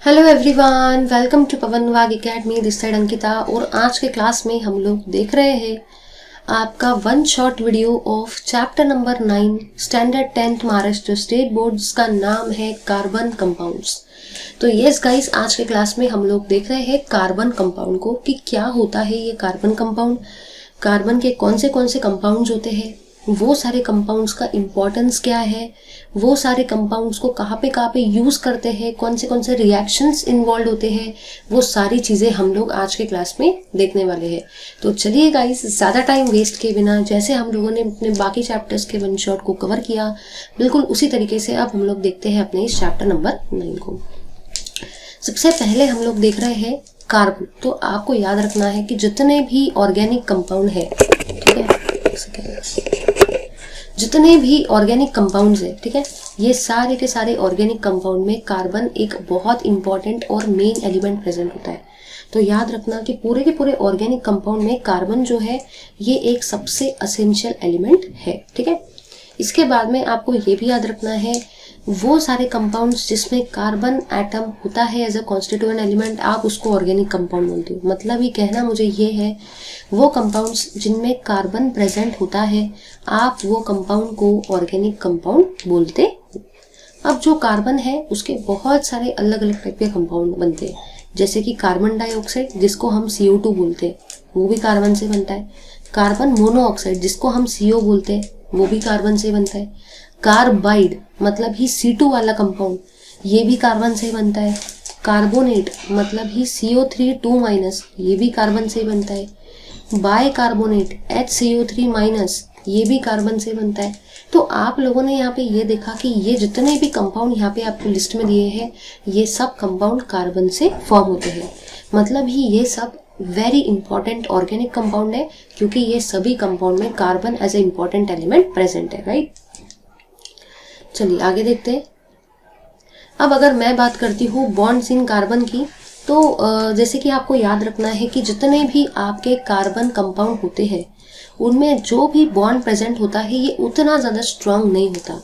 Hello everyone, welcome to पवन वाग academy. This side Ankita. और आज के क्लास में हम लोग देख रहे हैं आपका one shot video of chapter number 9 standard 10th Maharashtra state board, जिसका नाम है कार्बन कंपाउंड्स। तो यस गाइस, आज के क्लास में हम लोग देख रहे हैं कार्बन कंपाउंड को कि क्या होता है ये कार्बन कंपाउंड, कार्बन के कौन से कंपाउंड्स होते हैं, वो सारे कंपाउंड्स का इम्पोर्टेंस क्या है, वो सारे कंपाउंड्स को कहाँ पे यूज़ करते हैं, कौन से रिएक्शंस इन्वॉल्व होते हैं, वो सारी चीज़ें हम लोग आज के क्लास में देखने वाले हैं। तो चलिए गाइस, ज़्यादा टाइम वेस्ट किए बिना, जैसे हम लोगों ने अपने बाकी चैप्टर्स के वन शॉट को कवर किया, बिल्कुल उसी तरीके से अब हम लोग देखते हैं अपने इस चैप्टर नंबर 9 को। सबसे पहले हम लोग देख रहे हैं कार्बन। तो आपको याद रखना है कि जितने भी ऑर्गेनिक कंपाउंड है, ठीक है, जितने भी ऑर्गेनिक कंपाउंड्स है, ठीक है, ये सारे के सारे ऑर्गेनिक कंपाउंड में कार्बन एक बहुत इंपॉर्टेंट और मेन एलिमेंट प्रेजेंट होता है। तो याद रखना कि पूरे के पूरे ऑर्गेनिक कंपाउंड में कार्बन जो है ये एक सबसे असेंशियल एलिमेंट है, ठीक है। इसके बाद में आपको ये भी याद रखना है वो सारे कंपाउंड्स जिसमें कार्बन एटम होता है एज अ कॉन्स्टिट्यूएंट एलिमेंट, आप उसको ऑर्गेनिक कंपाउंड बोलते हो। मतलब ये कहना मुझे ये है, वो कंपाउंड्स जिनमें कार्बन प्रेजेंट होता है, आप वो कंपाउंड को ऑर्गेनिक कंपाउंड बोलते हो। अब जो कार्बन है उसके बहुत सारे अलग अलग टाइप के कंपाउंड बनते हैं, जैसे कि कार्बन डाइऑक्साइड जिसको हम CO2 बोलते हैं, वो भी कार्बन से बनता है। कार्बन मोनोऑक्साइड जिसको हम CO बोलते हैं, वो भी कार्बन से बनता है। कार्बाइड मतलब ही C2 वाला कंपाउंड, ये भी कार्बन से बनता है। कार्बोनेट मतलब ही CO3 2-, ये भी कार्बन से बनता है। बाइकार्बोनेट HCO3-, ये भी कार्बन से बनता है। तो आप लोगों ने यहाँ पे ये देखा कि ये जितने भी कंपाउंड यहाँ पे आपको लिस्ट में दिए हैं, ये सब कंपाउंड कार्बन से फॉर्म होते हैं। मतलब ही ये सब वेरी इंपॉर्टेंट ऑर्गेनिक कंपाउंड है, क्योंकि ये सभी कंपाउंड में carbon as a important element present है, राइट। चलिए आगे देखते हैं। अब अगर मैं बात करती हूँ बॉन्ड्स इन कार्बन की, तो जैसे कि आपको याद रखना है कि जितने भी आपके कार्बन कंपाउंड होते हैं उनमें जो भी बॉन्ड प्रेजेंट होता है ये उतना ज़्यादा स्ट्रांग नहीं होता।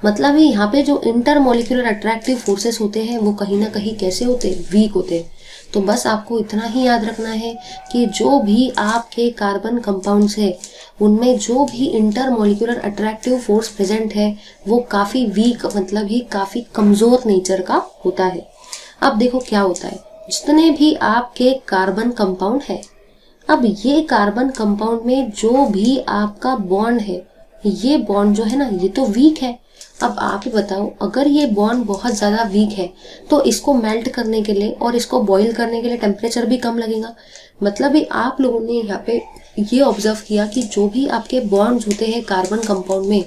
मतलब ही यहाँ पे जो इंटरमोलिकुलर अट्रैक्टिव फोर्सेस होते हैं वो कहीं ना कहीं कैसे होते हैं, वीक होते हैं। तो बस आपको इतना ही याद रखना है कि जो भी आपके कार्बन कंपाउंड्स है उनमें जो भी इंटरमोलिकुलर अट्रैक्टिव फोर्स प्रेजेंट है वो काफ़ी वीक, मतलब ही काफ़ी कमज़ोर नेचर का होता है। अब देखो क्या होता है, जितने भी आपके कार्बन कंपाउंड है, अब ये कार्बन कंपाउंड में जो भी आपका बॉन्ड है, ये बॉन्ड जो है ना, ये तो वीक है। अब आप ही बताओ, अगर ये बॉन्ड बहुत ज़्यादा वीक है तो इसको मेल्ट करने के लिए और इसको बॉईल करने के लिए टेम्परेचर भी कम लगेगा। मतलब ही आप लोगों ने यहाँ पे ये ऑब्जर्व किया कि जो भी आपके बॉन्ड्स होते हैं कार्बन कंपाउंड में,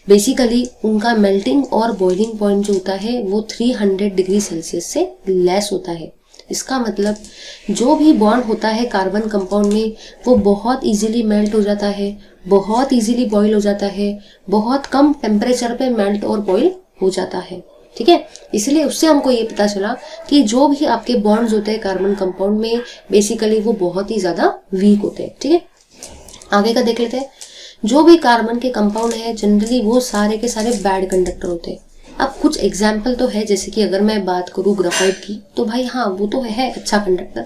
बेसिकली उनका मेल्टिंग और बॉइलिंग पॉइंट जो होता है वो 300 डिग्री सेल्सियस से लेस होता है। इसका मतलब जो भी बॉन्ड होता है कार्बन कंपाउंड में वो बहुत इजीली मेल्ट हो जाता है, बहुत इजीली बॉईल हो जाता है, बहुत कम टेम्परेचर पे मेल्ट और बॉईल हो जाता है, ठीक है। इसलिए उससे हमको ये पता चला कि जो भी आपके बॉन्ड्स होते हैं कार्बन कंपाउंड में, बेसिकली वो बहुत ही ज़्यादा वीक होते हैं, ठीक है। आगे का देख लेते हैं। जो भी कार्बन के कंपाउंड है जनरली वो सारे के सारे बैड कंडक्टर होते हैं। अब कुछ एग्जाम्पल तो है, जैसे कि अगर मैं बात करूँ ग्राफाइट की, तो भाई हाँ वो तो है अच्छा कंडक्टर।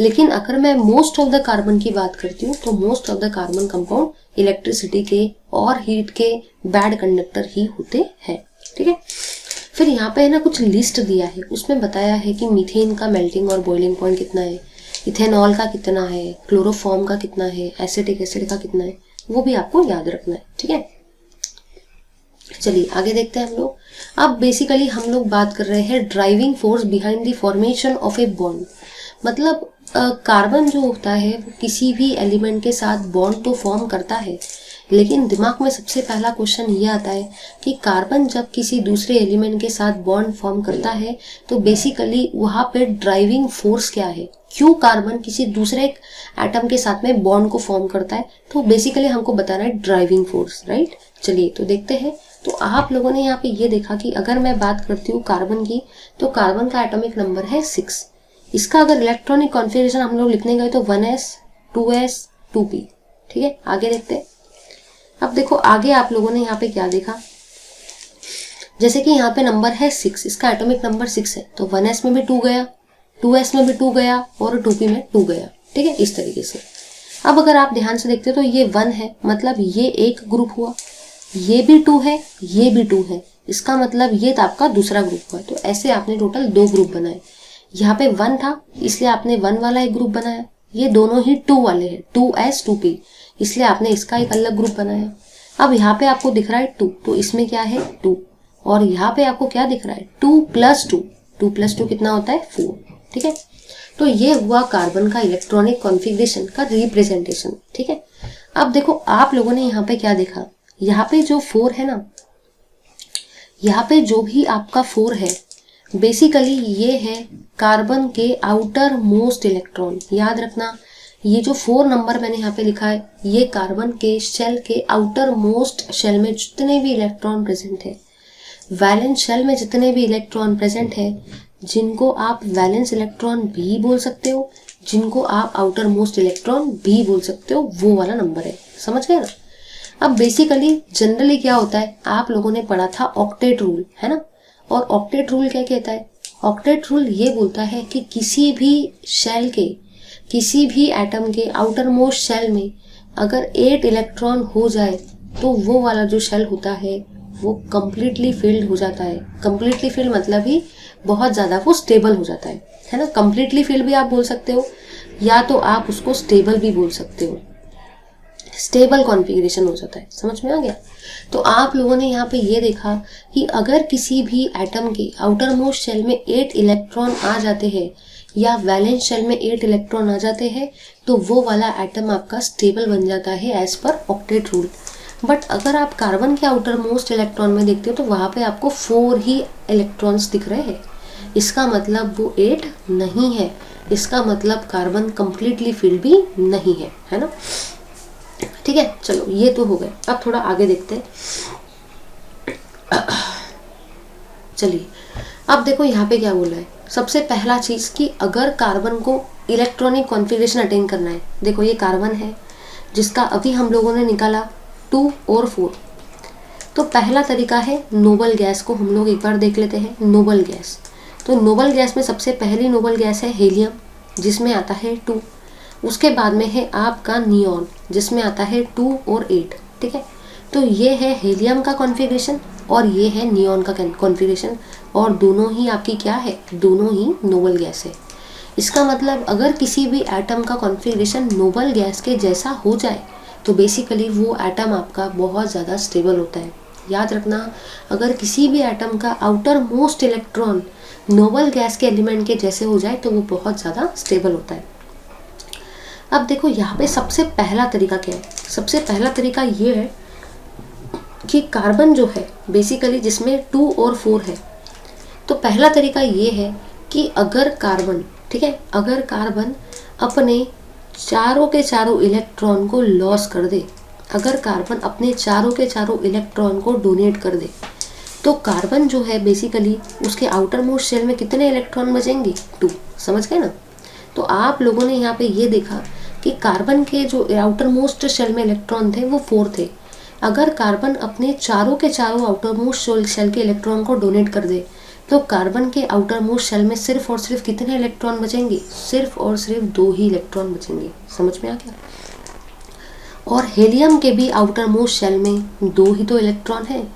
लेकिन अगर मैं मोस्ट ऑफ द कार्बन की बात करती हूँ तो most of the carbon compound electricity के और हीट के बैड कंडक्टर ही होते हैं, ठीक है। फिर यहाँ पे है ना कुछ लिस्ट दिया है, उसमें बताया है कि मीथेन का मेल्टिंग और बॉइलिंग पॉइंट कितना है, इथेनॉल का कितना है, क्लोरोफॉर्म का कितना है, एसिटिक एसिड का कितना है, वो भी आपको याद रखना है, ठीक है। चलिए आगे देखते हैं हम लोग। अब बेसिकली हम लोग बात कर रहे हैं driving force behind the formation of a bond. मतलब कार्बन जो होता है वो किसी भी एलिमेंट के साथ बॉन्ड तो फॉर्म करता है, लेकिन दिमाग में सबसे पहला क्वेश्चन ये आता है कि कार्बन जब किसी दूसरे एलिमेंट के साथ बॉन्ड फॉर्म करता है तो बेसिकली वहाँ पे ड्राइविंग फोर्स क्या है, क्यों कार्बन किसी दूसरे एटम के साथ में बॉन्ड को फॉर्म करता है, तो बेसिकली हमको बताना है ड्राइविंग फोर्स, राइट। चलिए तो देखते हैं। तो आप लोगों ने यहाँ पे ये देखा कि अगर मैं बात करती हूँ कार्बन की, तो कार्बन का एटॉमिक नंबर है 6। इसका अगर इलेक्ट्रॉनिक कॉन्फ़िगरेशन हम लोग लिखने गए तो 1s 2s 2p, ठीक है। आगे देखते हैं। अब देखो आगे आप लोगों ने यहाँ पे क्या देखा, जैसे कि यहाँ पे नंबर है 6, इसका एटॉमिक नंबर 6 है, तो 1s में भी 2 गया, 2s में भी 2 गया और 2p में 2 गया, ठीक है, इस तरीके से। अब अगर आप ध्यान से देखते हो तो ये 1 है, मतलब ये एक ग्रुप हुआ, ये भी 2 है, ये भी 2 है, इसका मतलब ये तो आपका दूसरा ग्रुप हुआ। तो ऐसे आपने टोटल 2 ग्रुप बनाए। यहाँ पे 1 था इसलिए आपने 1 वाला एक ग्रुप बनाया, ये दोनों ही 2 वाले हैं, 2s 2p, इसलिए आपने इसका एक अलग ग्रुप बनाया। अब यहाँ पे आपको दिख रहा है 2, तो इसमें क्या है 2, और यहाँ पे आपको क्या दिख रहा है 2 + 2, 2 + 2 कितना होता है 4, ठीक है। तो ये हुआ कार्बन का इलेक्ट्रॉनिक कॉन्फ़िगरेशन का रिप्रेजेंटेशन, ठीक है। अब देखो आप लोगों ने यहाँ पे क्या देखा, यहाँ पे जो 4 है ना, यहाँ पे जो भी आपका 4 है बेसिकली ये है कार्बन के आउटर मोस्ट इलेक्ट्रॉन। याद रखना ये जो 4 नंबर मैंने यहाँ पे लिखा है ये कार्बन के शेल के आउटर मोस्ट शेल में जितने भी इलेक्ट्रॉन प्रेजेंट है, वैलेंस शेल में जितने भी इलेक्ट्रॉन प्रेजेंट है, जिनको आप वैलेंस इलेक्ट्रॉन भी बोल सकते हो, जिनको आप आउटर मोस्ट इलेक्ट्रॉन भी बोल सकते हो, वो वाला नंबर है। समझ गए ना। अब बेसिकली जनरली क्या होता है, आप लोगों ने पढ़ा था ऑक्टेट रूल, है ना। और ऑक्टेट रूल क्या कहता है, ऑक्टेट रूल ये बोलता है कि किसी भी शेल के, किसी भी एटम के आउटर मोस्ट शेल में अगर 8 इलेक्ट्रॉन हो जाए तो वो वाला जो शेल होता है वो कंप्लीटली फिल्ड हो जाता है। कंप्लीटली फिल्ड मतलब ही बहुत ज़्यादा वो स्टेबल हो जाता है ना। कंप्लीटली फिल्ड भी आप बोल सकते हो या तो आप उसको स्टेबल भी बोल सकते हो, स्टेबल कॉन्फ़िगरेशन हो जाता है। समझ में आ गया। तो आप लोगों ने यहाँ पे ये देखा कि अगर किसी भी एटम के आउटर मोस्ट शेल में 8 इलेक्ट्रॉन आ जाते हैं या वैलेंस शेल में 8 इलेक्ट्रॉन आ जाते हैं तो वो वाला एटम आपका स्टेबल बन जाता है as per octet rule. But अगर आप कार्बन के आउटर मोस्ट इलेक्ट्रॉन में देखते हो तो वहाँ पे आपको 4 ही इलेक्ट्रॉन्स दिख रहे हैं। इसका मतलब वो 8 नहीं है, इसका मतलब कार्बन कंप्लीटली फिल्ड भी नहीं है ना। ठीक है, चलो ये तो हो गए। अब थोड़ा आगे देखते हैं। चलिए अब देखो यहाँ पे क्या बोला है। सबसे पहला चीज कि अगर कार्बन को इलेक्ट्रॉनिक कॉन्फ़िगरेशन अटेन करना है, देखो ये कार्बन है जिसका अभी हम लोगों ने निकाला 2 और 4। तो पहला तरीका है नोबल गैस को हम लोग एक बार देख लेते हैं। नोबल गैस, तो नोबल गैस में सबसे पहली नोबल गैस है हीलियम जिसमें आता है 2। उसके बाद में है आपका नियॉन जिसमें आता है 2 और 8। ठीक है, तो ये है हीलियम का कॉन्फ़िगरेशन और ये है नियॉन का कॉन्फ़िगरेशन, और दोनों ही आपकी क्या है, दोनों ही नोबल गैस है। इसका मतलब अगर किसी भी एटम का कॉन्फ़िगरेशन नोबल गैस के जैसा हो जाए तो बेसिकली वो एटम आपका बहुत ज़्यादा स्टेबल होता है। याद रखना, अगर किसी भी एटम का outer most electron noble gas के एलिमेंट के जैसे हो जाए तो वो बहुत ज़्यादा स्टेबल होता है। अब देखो यहाँ पे सबसे पहला तरीका क्या है। सबसे पहला तरीका ये है कि कार्बन जो है बेसिकली जिसमें 2 और 4 है, तो पहला तरीका ये है कि अगर कार्बन, ठीक है, अगर कार्बन अपने चारों के चारों इलेक्ट्रॉन को लॉस कर दे, अगर कार्बन अपने चारों के चारों इलेक्ट्रॉन को डोनेट कर दे, तो कार्बन जो है बेसिकली उसके आउटर मोस्ट शेल में कितने इलेक्ट्रॉन बचेंगे, 2। समझ गए ना। तो आप लोगों ने यहाँ पे ये देखा कि कार्बन के जो आउटर मोस्ट शेल में इलेक्ट्रॉन थे वो 4 थे। अगर कार्बन अपने चारों के चारों आउटर मोस्ट शेल के इलेक्ट्रॉन को डोनेट कर दे तो कार्बन के आउटर मोस्ट शेल में सिर्फ और सिर्फ कितने इलेक्ट्रॉन बचेंगे, सिर्फ और सिर्फ 2 ही इलेक्ट्रॉन बचेंगे। समझ में आ गया। और हीलियम के भी आउटर मोस्ट शेल में 2 ही तो इलेक्ट्रॉन है।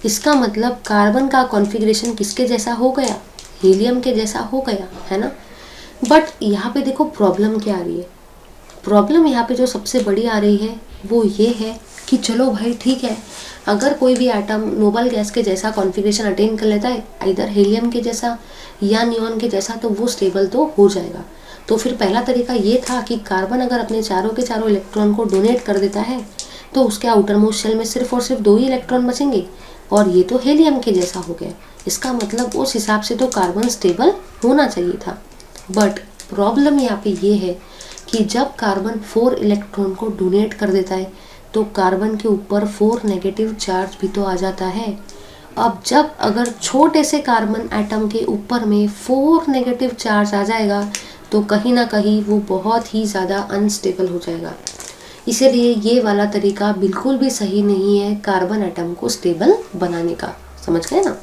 इसका मतलब कार्बन का कॉन्फ़िगरेशन किसके जैसा हो गया, हीलियम के जैसा हो गया, है ना। बट यहाँ पे देखो प्रॉब्लम क्या आ रही है। प्रॉब्लम यहाँ पे जो सबसे बड़ी आ रही है वो ये है कि चलो भाई ठीक है, अगर कोई भी एटम नोबल गैस के जैसा कॉन्फ़िगरेशन अटेन कर लेता है, इधर हीलियम के जैसा या नियॉन के जैसा, तो वो स्टेबल तो हो जाएगा। तो फिर पहला तरीका ये था कि कार्बन अगर अपने चारों के चारों इलेक्ट्रॉन को डोनेट कर देता है तो उसके आउटर मोस्ट शेल में सिर्फ और सिर्फ 2 ही इलेक्ट्रॉन बचेंगे, और ये तो हीलियम के जैसा हो गया। इसका मतलब उस हिसाब से तो कार्बन स्टेबल होना चाहिए था। बट प्रॉब्लम यहाँ पे ये है कि जब कार्बन 4 इलेक्ट्रॉन को डोनेट कर देता है तो कार्बन के ऊपर 4 नेगेटिव चार्ज भी तो आ जाता है। अब जब अगर छोटे से कार्बन एटम के ऊपर में 4 नेगेटिव चार्ज आ जाएगा तो कहीं ना कहीं वो बहुत ही ज़्यादा अनस्टेबल हो जाएगा। इसीलिए ये वाला तरीका बिल्कुल भी सही नहीं है कार्बन एटम को स्टेबल बनाने का। समझ गए ना?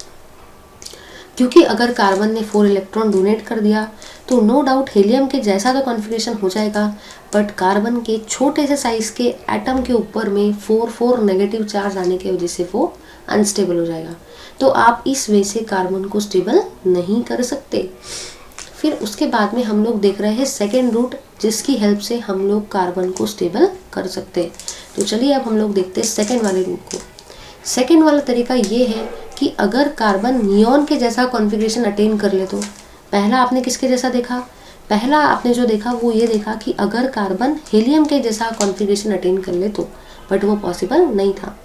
क्योंकि अगर कार्बन ने 4 इलेक्ट्रॉन डोनेट कर दिया तो नो डाउट हीलियम के जैसा तो कॉन्फ़िगरेशन हो जाएगा, बट कार्बन के छोटे से साइज के एटम के ऊपर में 4 नेगेटिव चार्ज आने की वजह से वो अनस्टेबल हो जाएगा। तो आप इस वे से कार्बन को स्टेबल नहीं कर सकते। फिर उसके बाद में हम लोग देख रहे हैं सेकेंड रूट, जिसकी हेल्प से हम लोग कार्बन को स्टेबल कर सकते हैं। तो चलिए अब हम लोग देखते हैं सेकेंड वाले रूट को। सेकेंड वाला तरीका ये है कि अगर कार्बन नियॉन के जैसा कॉन्फ़िगरेशन अटेन कर ले तो पहला आपने किसके जैसा देखा? पहला आपने जो देखा वो ये देखा कि अगर कार्बन हीलियम के जैसा कॉन्फ़िगरेशन अटेन कर ले तो, बट वो पॉसिबल नहीं था।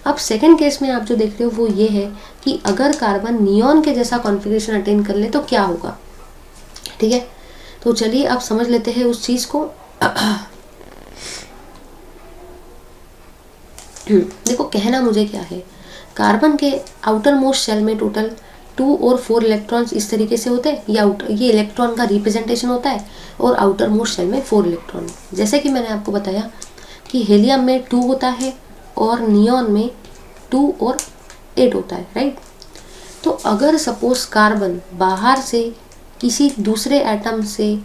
अब सेकेंड केस में आप जो देख रहे हो वो ये है कि अगर कार्बन नियॉन के जैसा कॉन्फ़िगरेशन अटेन कर ले तो क्या होगा। ठीक है, तो चलिए अब समझ लेते हैं उस चीज़ को। देखो कहना मुझे क्या है, कार्बन के आउटर मोस्ट शेल में टोटल 2 और 4 इलेक्ट्रॉन्स इस तरीके से होते हैं, या ये इलेक्ट्रॉन का रिप्रेजेंटेशन होता है, और आउटर मोस्ट शेल में 4 इलेक्ट्रॉन। जैसे कि मैंने आपको बताया कि हीलियम में 2 होता है और नियॉन में 2 और 8 होता है, राइट। तो अगर सपोज कार्बन बाहर से किसी दूसरे एटम से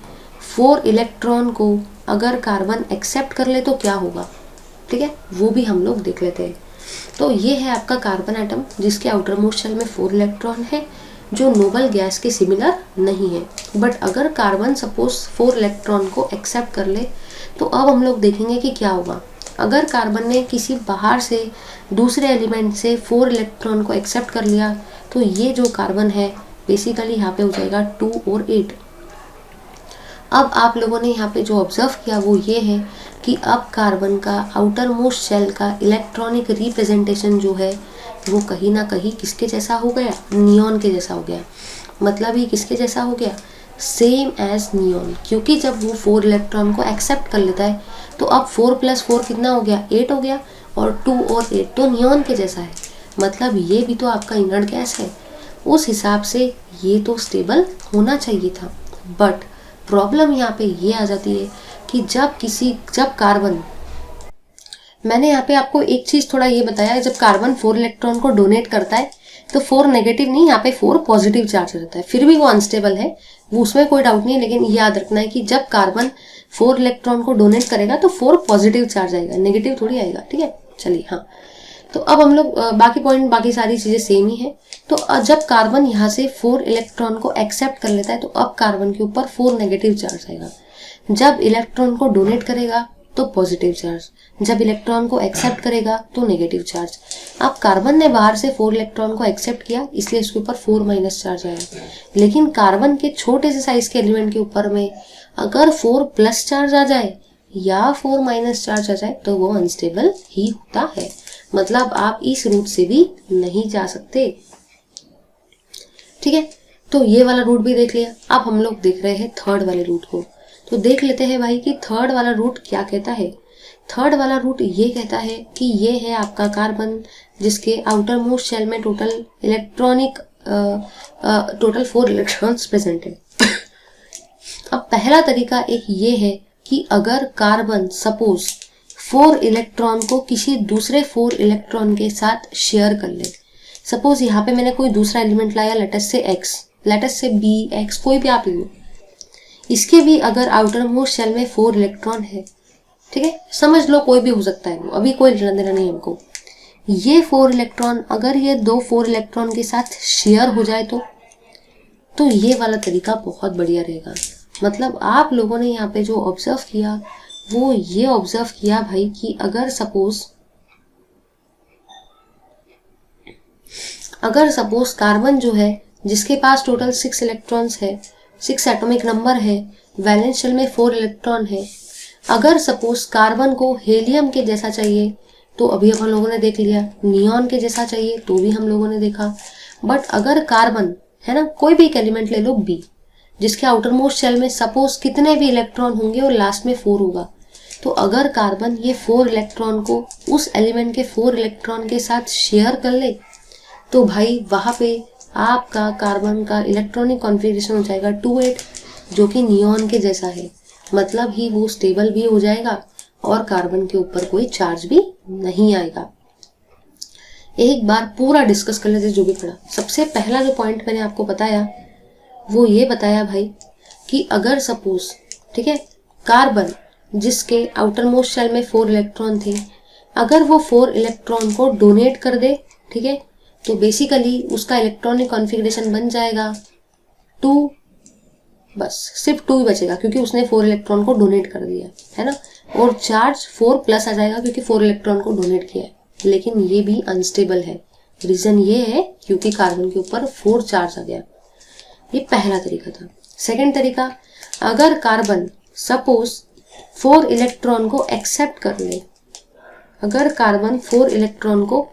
4 इलेक्ट्रॉन को अगर कार्बन एक्सेप्ट कर ले तो क्या होगा, ठीक है, वो भी हम लोग देख लेते हैं। तो ये है आपका कार्बन एटम जिसके आउटर मोस्ट शेल में 4 इलेक्ट्रॉन है, जो नोबल गैस के सिमिलर नहीं है। बट अगर कार्बन सपोज 4 इलेक्ट्रॉन को एक्सेप्ट कर ले तो अब हम लोग देखेंगे कि क्या होगा। अगर कार्बन ने किसी बाहर से दूसरे एलिमेंट से 4 इलेक्ट्रॉन को एक्सेप्ट कर लिया तो ये जो कार्बन है बेसिकली यहाँ पे हो जाएगा 2 और 8। अब आप लोगों ने यहाँ पे जो ऑब्जर्व किया वो ये है कि अब कार्बन का आउटर मोस्ट शेल का इलेक्ट्रॉनिक रिप्रेजेंटेशन जो है वो कहीं ना कहीं किसके जैसा हो गया, नियॉन के जैसा हो गया। मतलब ये किसके जैसा हो गया, सेम एज नियॉन, क्योंकि जब वो 4 इलेक्ट्रॉन को एक्सेप्ट कर लेता है तो अब 4 + 4 कितना हो गया, 8 हो गया, और 2 और 8 तो नियॉन के जैसा है। मतलब ये भी तो आपका इनर्ट गैस है, उस हिसाब से ये तो स्टेबल होना चाहिए था। बट प्रॉब्लम यहाँ पे ये आ जाती है कि जब कार्बन, मैंने यहाँ पे आपको एक चीज़ थोड़ा ये बताया, जब कार्बन 4 इलेक्ट्रॉन को डोनेट करता है तो 4 नेगेटिव नहीं, यहाँ पे 4 पॉजिटिव चार्ज रहता है, फिर भी वो अनस्टेबल है, वो उसमें कोई डाउट नहीं है। लेकिन याद रखना है कि जब कार्बन 4 इलेक्ट्रॉन को डोनेट करेगा तो 4 पॉजिटिव चार्ज आएगा, नेगेटिव थोड़ी आएगा। ठीक है, चलिए हाँ, तो अब हम लोग बाकी पॉइंट, बाकी सारी चीज़ें सेम ही है। तो जब कार्बन यहाँ से 4 इलेक्ट्रॉन को एक्सेप्ट कर लेता है तो अब कार्बन के ऊपर 4 नेगेटिव चार्ज आएगा। जब इलेक्ट्रॉन को डोनेट करेगा तो पॉजिटिव चार्ज, जब इलेक्ट्रॉन को एक्सेप्ट करेगा तो नेगेटिव चार्ज। अब कार्बन ने बाहर से 4 इलेक्ट्रॉन को एक्सेप्ट किया इसलिए इसके ऊपर 4- चार्ज आया, लेकिन कार्बन के छोटे से साइज के एलिमेंट के ऊपर में अगर 4+ चार्ज आ जाए या 4- चार्ज आ जाए तो वो अनस्टेबल ही होता है। मतलब आप इस रूट से भी नहीं जा सकते। ठीक है, तो ये वाला रूट भी देख लिया। अब हम लोग देख रहे हैं थर्ड वाले रूट को। तो देख लेते हैं भाई कि थर्ड वाला रूट क्या कहता है। थर्ड वाला रूट ये कहता है कि ये है आपका कार्बन जिसके आउटर मोस्ट शेल में टोटल 4 इलेक्ट्रॉन्स प्रेजेंट है। अब पहला तरीका एक ये है कि अगर कार्बन सपोज 4 इलेक्ट्रॉन को किसी दूसरे 4 इलेक्ट्रॉन के साथ शेयर कर ले। सपोज यहाँ पे मैंने कोई दूसरा एलिमेंट लाया, let's say x, let's say b, x, कोई भी आप लो, इसके भी अगर आउटर मोस्ट शेल में 4 इलेक्ट्रॉन है, ठीक है, समझ लो कोई भी हो सकता है, वो अभी कोई लेना देना नहीं हमको। ये 4 इलेक्ट्रॉन अगर ये 2 4 इलेक्ट्रॉन के साथ शेयर हो जाए तो ये वाला तरीका बहुत बढ़िया रहेगा। मतलब आप लोगों ने यहाँ पे जो ऑब्जर्व किया वो ये ऑब्जर्व किया भाई कि अगर सपोज कार्बन जो है जिसके पास टोटल 6 इलेक्ट्रॉन्स है, 6 एटॉमिक नंबर है, वैलेंस शेल में 4 इलेक्ट्रॉन है, अगर सपोज कार्बन को हीलियम के जैसा चाहिए तो अभी हम लोगों ने देख लिया, नियॉन के जैसा चाहिए तो भी हम लोगों ने देखा। बट अगर कार्बन है ना, कोई भी एक एलिमेंट ले लो b, जिसके आउटर मोस्ट शेल में सपोज कितने भी इलेक्ट्रॉन होंगे और लास्ट में 4 होगा, तो अगर कार्बन ये 4 इलेक्ट्रॉन को उस एलिमेंट के 4 इलेक्ट्रॉन के साथ शेयर कर ले तो भाई वहाँ पे आपका कार्बन का इलेक्ट्रॉनिक कॉन्फ़िगरेशन हो जाएगा 2-8, जो कि नियॉन के जैसा है। मतलब ही वो स्टेबल भी हो जाएगा और कार्बन के ऊपर कोई चार्ज भी नहीं आएगा। एक बार पूरा डिस्कस कर लेते जो भी पढ़ा। सबसे पहला जो पॉइंट मैंने आपको बताया वो ये बताया भाई कि अगर सपोज, ठीक है, कार्बन जिसके आउटर मोस्ट शेल में 4 इलेक्ट्रॉन थे, अगर वो 4 इलेक्ट्रॉन को डोनेट कर दे, ठीक है, तो बेसिकली उसका इलेक्ट्रॉनिक कॉन्फ़िगरेशन बन जाएगा 2, बस सिर्फ 2 ही बचेगा क्योंकि उसने 4 इलेक्ट्रॉन को डोनेट कर दिया है ना, और चार्ज 4 प्लस आ जाएगा क्योंकि 4 इलेक्ट्रॉन को डोनेट किया है। लेकिन ये भी अनस्टेबल है। रीजन ये है क्योंकि कार्बन के ऊपर 4 चार्ज आ गया। ये पहला तरीका था। सेकंड तरीका, अगर कार्बन सपोज 4 इलेक्ट्रॉन को एक्सेप्ट कर ले, अगर कार्बन 4 इलेक्ट्रॉन को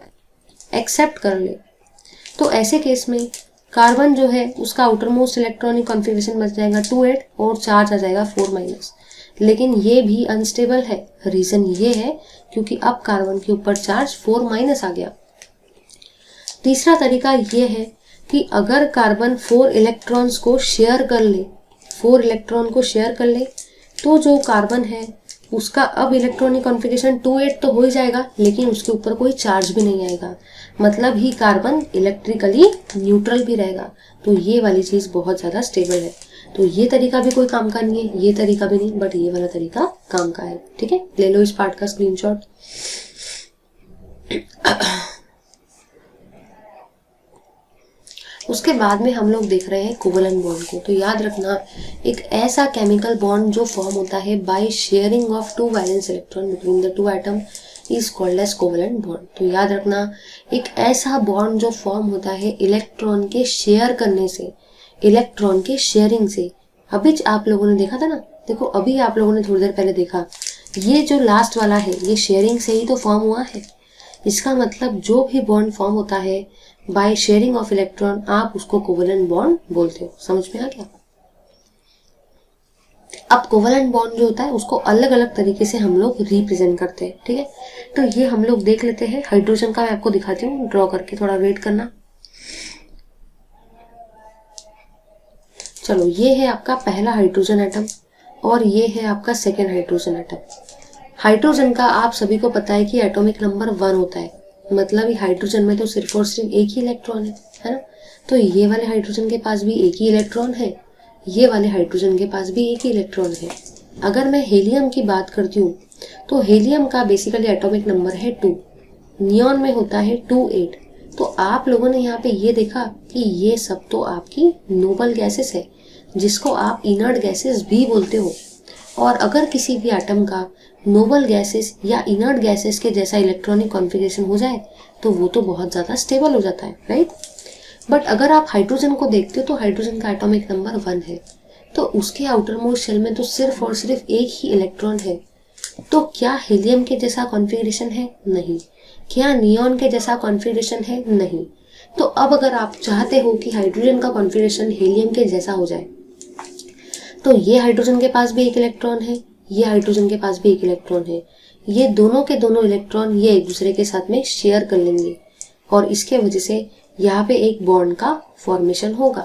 एक्सेप्ट कर ले, तो ऐसे केस में कार्बन जो है उसका आउटर मोस्ट इलेक्ट्रॉनिक कॉन्फ़िगरेशन बच जाएगा 2s और चार्ज आ जाएगा 4-। लेकिन ये भी अनस्टेबल है। रीजन ये है क्योंकि अब कार्बन के ऊपर चार्ज 4- आ गया। तीसरा तरीका ये है कि अगर कार्बन 4 इलेक्ट्रॉन्स को शेयर कर ले, 4 इलेक्ट्रॉन को शेयर कर ले, तो जो कार्बन है उसका अब इलेक्ट्रॉनिक कॉन्फ़िगरेशन 2s तो हो ही जाएगा, लेकिन उसके ऊपर कोई चार्ज भी नहीं आएगा। मतलब ही कार्बन इलेक्ट्रिकली न्यूट्रल भी रहेगा। तो ये वाली चीज़ बहुत ज़्यादा स्टेबल है। तो ये तरीका भी कोई काम का नहीं है, ये तरीका भी नहीं, बट ये वाला तरीका काम का है। ठीक है, ले लो इस पार्ट का स्क्रीनशॉट। उसके बाद में हम लोग देख रहे हैं कोवलेंट बॉन्ड को। तो याद रखना, एक ऐसा केमिकल बॉन्ड जो फॉर्म होता है by sharing of 2 valence electron between the 2 atom is called as covalent bond. तो याद रखना, एक ऐसा बॉन्ड जो फॉर्म होता है इलेक्ट्रॉन के शेयर करने से, इलेक्ट्रॉन के शेयरिंग से। अभी आप लोगों ने देखा था ना, देखो अभी आप लोगों ने थोड़ी देर पहले देखा, ये जो लास्ट वाला है ये शेयरिंग से ही तो फॉर्म हुआ है। इसका मतलब जो भी बॉन्ड फॉर्म होता है बाय शेयरिंग ऑफ इलेक्ट्रॉन, आप उसको कोवलेंट बॉन्ड बोलते हो। समझ में आ गया? अब कोवलेंट बॉन्ड जो होता है उसको अलग अलग तरीके से हम लोग रिप्रेजेंट करते हैं। ठीक है, तो ये हम लोग देख लेते हैं। हाइड्रोजन का मैं आपको दिखाती हूँ ड्रॉ करके, थोड़ा वेट करना। चलो, ये है आपका पहला हाइड्रोजन एटम और ये है आपका सेकेंड हाइड्रोजन एटम। हाइड्रोजन का आप सभी को पता है कि एटॉमिक नंबर 1 होता है। मतलब ये हाइड्रोजन में तो सिर्फ और सिर्फ एक ही इलेक्ट्रॉन है ना। तो ये वाले हाइड्रोजन के पास भी एक ही इलेक्ट्रॉन है, ये वाले हाइड्रोजन के पास भी एक ही इलेक्ट्रॉन है। अगर मैं हीलियम की बात करती हूँ तो हीलियम का बेसिकली एटॉमिक नंबर है 2, नियॉन में होता है 2-8। तो आप लोगों ने यहाँ पे ये देखा कि ये सब तो आपकी नोबल गैसेस है, जिसको आप इनर्ट गैसेस भी बोलते हो। और अगर किसी भी एटम का नोबल गैसेस या इनर्ट गैसेस के जैसा इलेक्ट्रॉनिक कॉन्फ़िगरेशन हो जाए तो वो तो बहुत ज़्यादा स्टेबल हो जाता है, राइट। बट अगर आप हाइड्रोजन को देखते हो तो हाइड्रोजन का एटॉमिक नंबर 1 है, तो उसके आउटर मोस्ट शेल में तो सिर्फ और सिर्फ एक ही इलेक्ट्रॉन है। तो क्या हीलियम के जैसा कॉन्फ़िगरेशन है? नहीं। क्या नियॉन के जैसा कॉन्फ़िगरेशन है? नहीं। तो अब अगर आप चाहते हो कि हाइड्रोजन का कॉन्फ़िगरेशन हीलियम के जैसा हो जाए, तो ये हाइड्रोजन के पास भी एक इलेक्ट्रॉन है, ये हाइड्रोजन के पास भी एक इलेक्ट्रॉन है। ये दोनों के दोनों इलेक्ट्रॉन ये एक दूसरे के साथ में शेयर कर लेंगे और इसके वजह से यहाँ पे एक बॉन्ड का फॉर्मेशन होगा।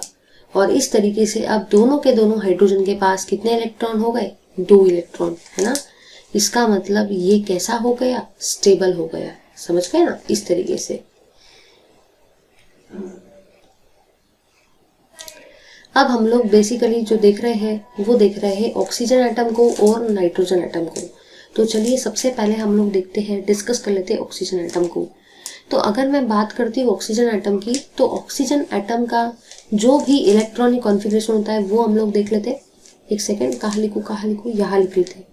और इस तरीके से अब दोनों के दोनों हाइड्रोजन के पास कितने इलेक्ट्रॉन हो गए? 2 इलेक्ट्रॉन, है ना। इसका मतलब ये कैसा हो गया? स्टेबल हो गया। समझ गए ना? इस तरीके से। अब हम लोग बेसिकली जो देख रहे हैं वो देख रहे हैं ऑक्सीजन एटम को और नाइट्रोजन एटम को। तो चलिए सबसे पहले हम लोग देखते हैं, डिस्कस कर लेते हैं ऑक्सीजन एटम को। तो अगर मैं बात करती हूँ ऑक्सीजन एटम की, तो ऑक्सीजन एटम का जो भी इलेक्ट्रॉनिक कॉन्फ़िगरेशन होता है वो हम लोग देख लेते हैं। एक सेकेंड, कहाँ लिखूँ, यहाँ लिख लेते हैं।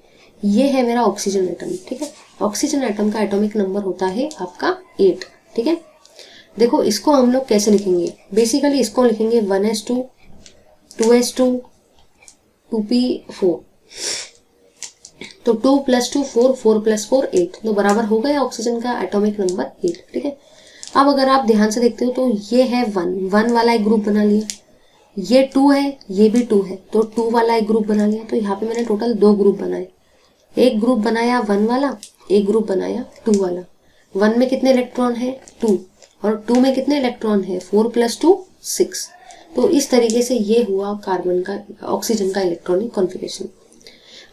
ये है मेरा ऑक्सीजन एटम, ठीक है। ऑक्सीजन एटम का एटॉमिक नंबर होता है आपका 8, ठीक है। देखो इसको हम लोग कैसे लिखेंगे, बेसिकली इसको लिखेंगे 1s2 2s2 2p4। तो 2 + 2 4, 4 + 4 8, तो बराबर हो गया ऑक्सीजन का एटॉमिक नंबर 8, ठीक है। अब अगर आप ध्यान से देखते हो तो ये है 1 वाला एक ग्रुप बना लिया, ये 2 है, ये भी 2 है, तो 2 वाला एक ग्रुप बना लिया। तो यहाँ पे मैंने टोटल 2 ग्रुप बनाए। एक ग्रुप बनाया 1 वाला, एक ग्रुप बनाया 2 वाला। 1 में कितने इलेक्ट्रॉन है? 2, और 2 में कितने इलेक्ट्रॉन है? 4 + 2 6। तो इस तरीके से ये हुआ कार्बन का, ऑक्सीजन का इलेक्ट्रॉनिक कॉन्फ़िगरेशन।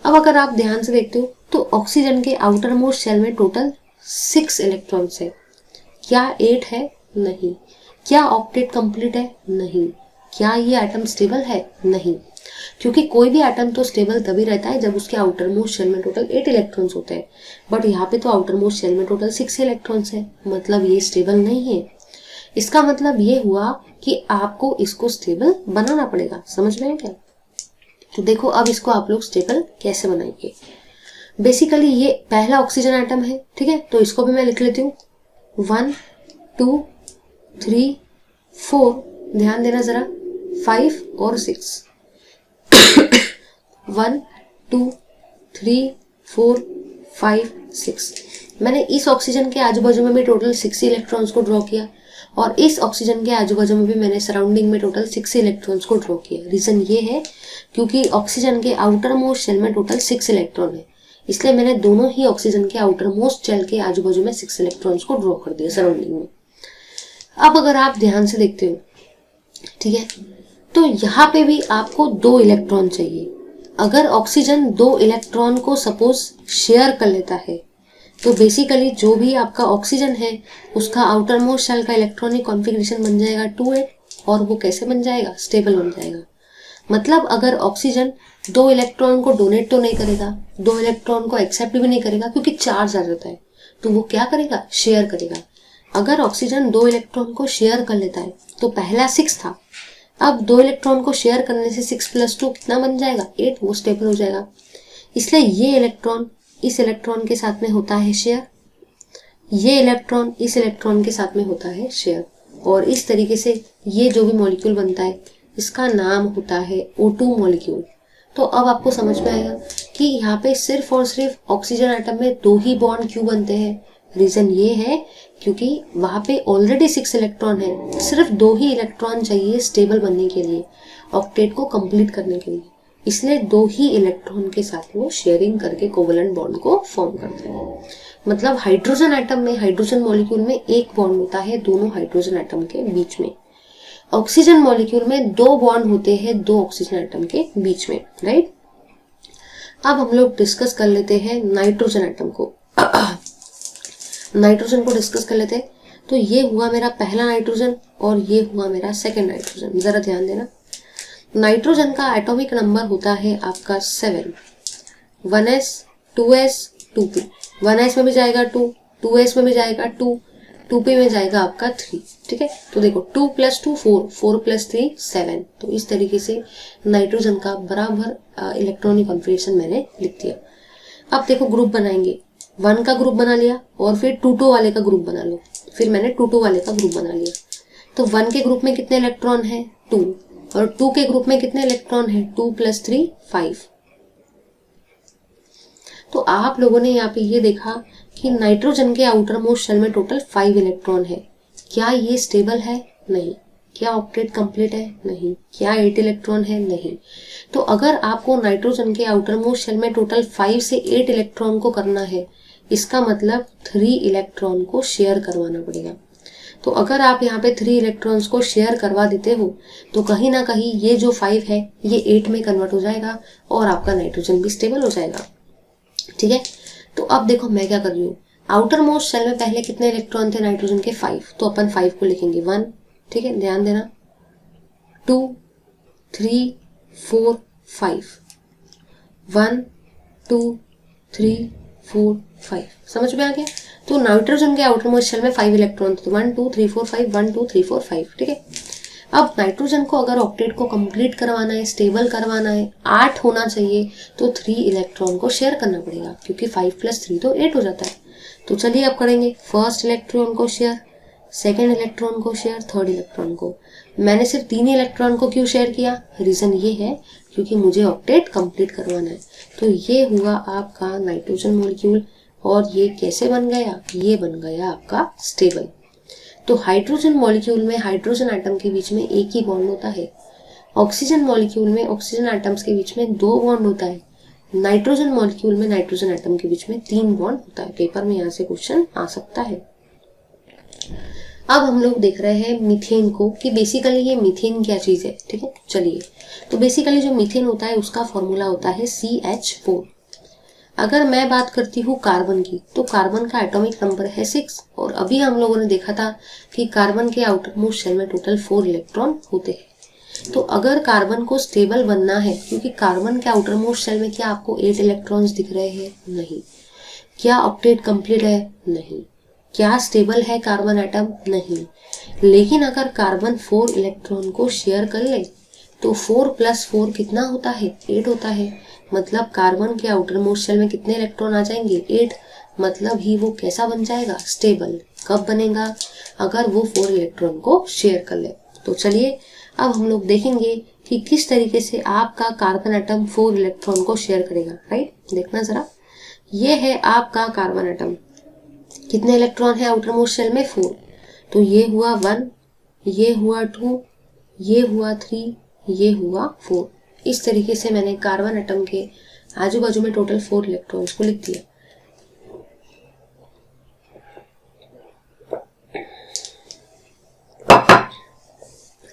अब अगर आप ध्यान से देखते हो तो ऑक्सीजन के आउटर मोस्ट शेल में टोटल 6 इलेक्ट्रॉन्स है। क्या 8 है? नहीं। क्या ऑक्टेट कंप्लीट है? नहीं। क्या ये एटम स्टेबल है? नहीं, क्योंकि कोई भी एटम तो स्टेबल तभी रहता है जब उसके आउटर मोस्ट शेल में टोटल 8 इलेक्ट्रॉन्स होते हैं, बट यहाँ पे तो आउटर मोस्ट शेल में टोटल 6 इलेक्ट्रॉन्स है, मतलब ये स्टेबल नहीं है। इसका मतलब ये हुआ कि आपको इसको स्टेबल बनाना पड़ेगा। समझ में है क्या? तो देखो अब इसको आप लोग स्टेबल कैसे बनाएंगे। बेसिकली ये पहला ऑक्सीजन एटम है, ठीक है, तो इसको भी मैं लिख लेती हूँ 1 2 3 4, ध्यान देना जरा, 5 और 6 1 2 3 4 5 6। मैंने इस ऑक्सीजन के आजू बाजू में भी टोटल 6 इलेक्ट्रॉन्स को ड्रॉ किया और इस ऑक्सीजन के आजू बाजू में भी मैंने सराउंडिंग में टोटल 6 इलेक्ट्रॉन्स को ड्रॉ किया। रीजन ये है क्योंकि ऑक्सीजन के आउटर मोस्ट शेल में टोटल 6 इलेक्ट्रॉन है, इसलिए मैंने दोनों ही ऑक्सीजन के आउटर मोस्ट शेल के आजू बाजू में 6 इलेक्ट्रॉन्स को ड्रॉ कर दिया सराउंडिंग में। अब अगर आप ध्यान से देखते हो, ठीक है, तो यहाँ पे भी आपको 2 इलेक्ट्रॉन चाहिए। अगर ऑक्सीजन 2 इलेक्ट्रॉन को सपोज शेयर कर लेता है तो बेसिकली जो भी आपका ऑक्सीजन है उसका आउटर मोस्ट शेल का इलेक्ट्रॉनिक कॉन्फ़िगरेशन बन जाएगा 2s, और वो कैसे बन जाएगा? स्टेबल बन जाएगा। मतलब अगर ऑक्सीजन 2 इलेक्ट्रॉन को डोनेट तो नहीं करेगा, 2 इलेक्ट्रॉन को एक्सेप्ट भी नहीं करेगा क्योंकि चार्ज आ जाता है, तो वो क्या करेगा? शेयर करेगा। अगर ऑक्सीजन 2 इलेक्ट्रॉन को शेयर कर लेता है तो पहला 6 था, अब 2 इलेक्ट्रॉन को शेयर करने से 6 + 2 कितना बन जाएगा? 8, वो स्टेबल हो जाएगा। इसलिए ये इलेक्ट्रॉन इस इलेक्ट्रॉन के साथ में होता है शेयर, ये इलेक्ट्रॉन इस इलेक्ट्रॉन के साथ में होता है शेयर, और इस तरीके से ये जो भी मॉलिक्यूल बनता है इसका नाम होता है O2 मॉलिक्यूल। तो अब आपको समझ में आएगा कि यहाँ पे सिर्फ और सिर्फ ऑक्सीजन एटम में 2 ही बॉन्ड क्यों बनते हैं। रीजन ये है क्योंकि वहां पे ऑलरेडी 6 इलेक्ट्रॉन है, सिर्फ 2 ही इलेक्ट्रॉन चाहिए स्टेबल बनने के लिए, ऑक्टेट को कंप्लीट करने के लिए, इसलिए 2 ही इलेक्ट्रॉन के साथ वो शेयरिंग करके कोवेलेंट बॉन्ड को फॉर्म करते हैं। मतलब हाइड्रोजन एटम में, हाइड्रोजन मॉलिक्यूल में 1 बॉन्ड होता है दोनों हाइड्रोजन एटम के बीच में। ऑक्सीजन मॉलिक्यूल में 2 बॉन्ड होते हैं 2 ऑक्सीजन एटम के बीच में, राइट। अब हम लोग डिस्कस कर लेते हैं नाइट्रोजन एटम को। नाइट्रोजन को डिस्कस कर लेते हैं। तो ये हुआ मेरा पहला नाइट्रोजन और ये हुआ मेरा सेकंड नाइट्रोजन। जरा ध्यान देना, नाइट्रोजन का एटॉमिक नंबर होता है आपका 7, 1s 2s 2p, 1s में भी जाएगा 2, 2s में भी जाएगा 2, 2p में जाएगा आपका 3, ठीक है। तो देखो 2 + 2 4, 4 + 3 7, तो इस तरीके से नाइट्रोजन का बराबर इलेक्ट्रॉनिक कॉन्फ़िगरेशन मैंने लिख दिया। अब देखो ग्रुप बनाएंगे, 1 का ग्रुप बना लिया और फिर 2 वाले का ग्रुप बना लो, फिर मैंने 2 वाले का ग्रुप बना लिया। तो 1 के ग्रुप में कितने इलेक्ट्रॉन है? 2, और 2 के ग्रुप में कितने इलेक्ट्रॉन है? 2 + 3 5। तो आप लोगों ने यहाँ पे ये देखा कि नाइट्रोजन के आउटर मोस्ट शेल में टोटल 5 इलेक्ट्रॉन है। क्या ये स्टेबल है? नहीं। क्या ऑक्टेट कंप्लीट है? नहीं। क्या 8 इलेक्ट्रॉन है? नहीं। तो अगर आपको नाइट्रोजन के आउटर मोस्ट शेल में टोटल 5 से 8 इलेक्ट्रॉन को करना है, इसका मतलब 3 इलेक्ट्रॉन को शेयर करवाना पड़ेगा। तो अगर आप यहाँ पे 3 इलेक्ट्रॉन्स को शेयर करवा देते हो तो कहीं ना कहीं ये जो 5 है ये 8 में कन्वर्ट हो जाएगा और आपका नाइट्रोजन भी स्टेबल हो जाएगा, ठीक है। तो अब देखो मैं क्या कर रही हूँ, आउटर मोस्ट शेल में पहले कितने इलेक्ट्रॉन थे नाइट्रोजन के? 5, तो अपन 5 को लिखेंगे 1, ठीक है, ध्यान देना, 2 3 4 5, 1 2 3 4 5, समझ में आ गया। तो नाइट्रोजन के आउटर मोस्ट शेल में 5 इलेक्ट्रॉन थे, तो 1 2 3 4 5, 1 2 3 4 5, ठीक है। अब नाइट्रोजन को अगर ऑक्टेट को कंप्लीट करवाना है, स्टेबल करवाना है, 8 होना चाहिए, तो 3 इलेक्ट्रॉन को शेयर करना पड़ेगा, क्योंकि 5 + 3 तो 8 हो जाता है। तो चलिए अब करेंगे, फर्स्ट इलेक्ट्रॉन को शेयर, सेकेंड इलेक्ट्रॉन को शेयर, थर्ड इलेक्ट्रॉन को। मैंने सिर्फ 3 इलेक्ट्रॉन को क्यों शेयर किया? रीजन ये है क्योंकि मुझे ऑक्टेट कंप्लीट करवाना है। तो ये हुआ आपका नाइट्रोजन मॉलिक्यूल, और ये कैसे बन गया? ये बन गया आपका स्टेबल। तो हाइड्रोजन मॉलिक्यूल में हाइड्रोजन एटम के बीच में 1 ही बॉन्ड होता है, ऑक्सीजन मॉलिक्यूल में ऑक्सीजन एटम्स के बीच में 2 बॉन्ड होता है, नाइट्रोजन मॉलिक्यूल में नाइट्रोजन एटम के बीच में 3 बॉन्ड होता है। पेपर में यहाँ से क्वेश्चन आ सकता है। अब हम लोग देख रहे हैं मीथेन को, कि बेसिकली ये मीथेन क्या चीज है, ठीक है। चलिए, तो बेसिकली जो मीथेन होता है उसका फॉर्मूला होता है CH4। अगर मैं बात करती हूँ कार्बन की, तो कार्बन का एटॉमिक नंबर है 6 और अभी हम लोगों ने देखा था कि कार्बन के आउटर मोस्ट शेल में टोटल 4 इलेक्ट्रॉन होते हैं। तो अगर कार्बन को स्टेबल बनना है, क्योंकि कार्बन के आउटर मोस्ट शेल में क्या आपको 8 इलेक्ट्रॉन्स दिख रहे हैं? नहीं। क्या ऑक्टेट कंप्लीट है? नहीं। क्या स्टेबल है कार्बन एटम? नहीं। लेकिन अगर कार्बन 4 इलेक्ट्रॉन को शेयर कर ले तो 4 + 4 कितना होता है? 8 होता है। मतलब कार्बन के आउटर मोस्ट शेल में कितने इलेक्ट्रॉन आ जाएंगे? 8। मतलब ही वो कैसा बन जाएगा? स्टेबल। कब बनेगा? अगर वो 4 इलेक्ट्रॉन को शेयर कर ले। तो चलिए अब हम लोग देखेंगे कि किस तरीके से आपका कार्बन एटम 4 इलेक्ट्रॉन को शेयर करेगा। राइट, देखना जरा। ये है आपका कार्बन एटम। कितने इलेक्ट्रॉन है आउटर मोस्ट शेल में? 4। तो ये हुआ 1, ये हुआ 2, ये हुआ 3, ये हुआ 4। इस तरीके से मैंने कार्बन एटम के आजू बाजू में टोटल 4 इलेक्ट्रॉन्स को लिख दिया।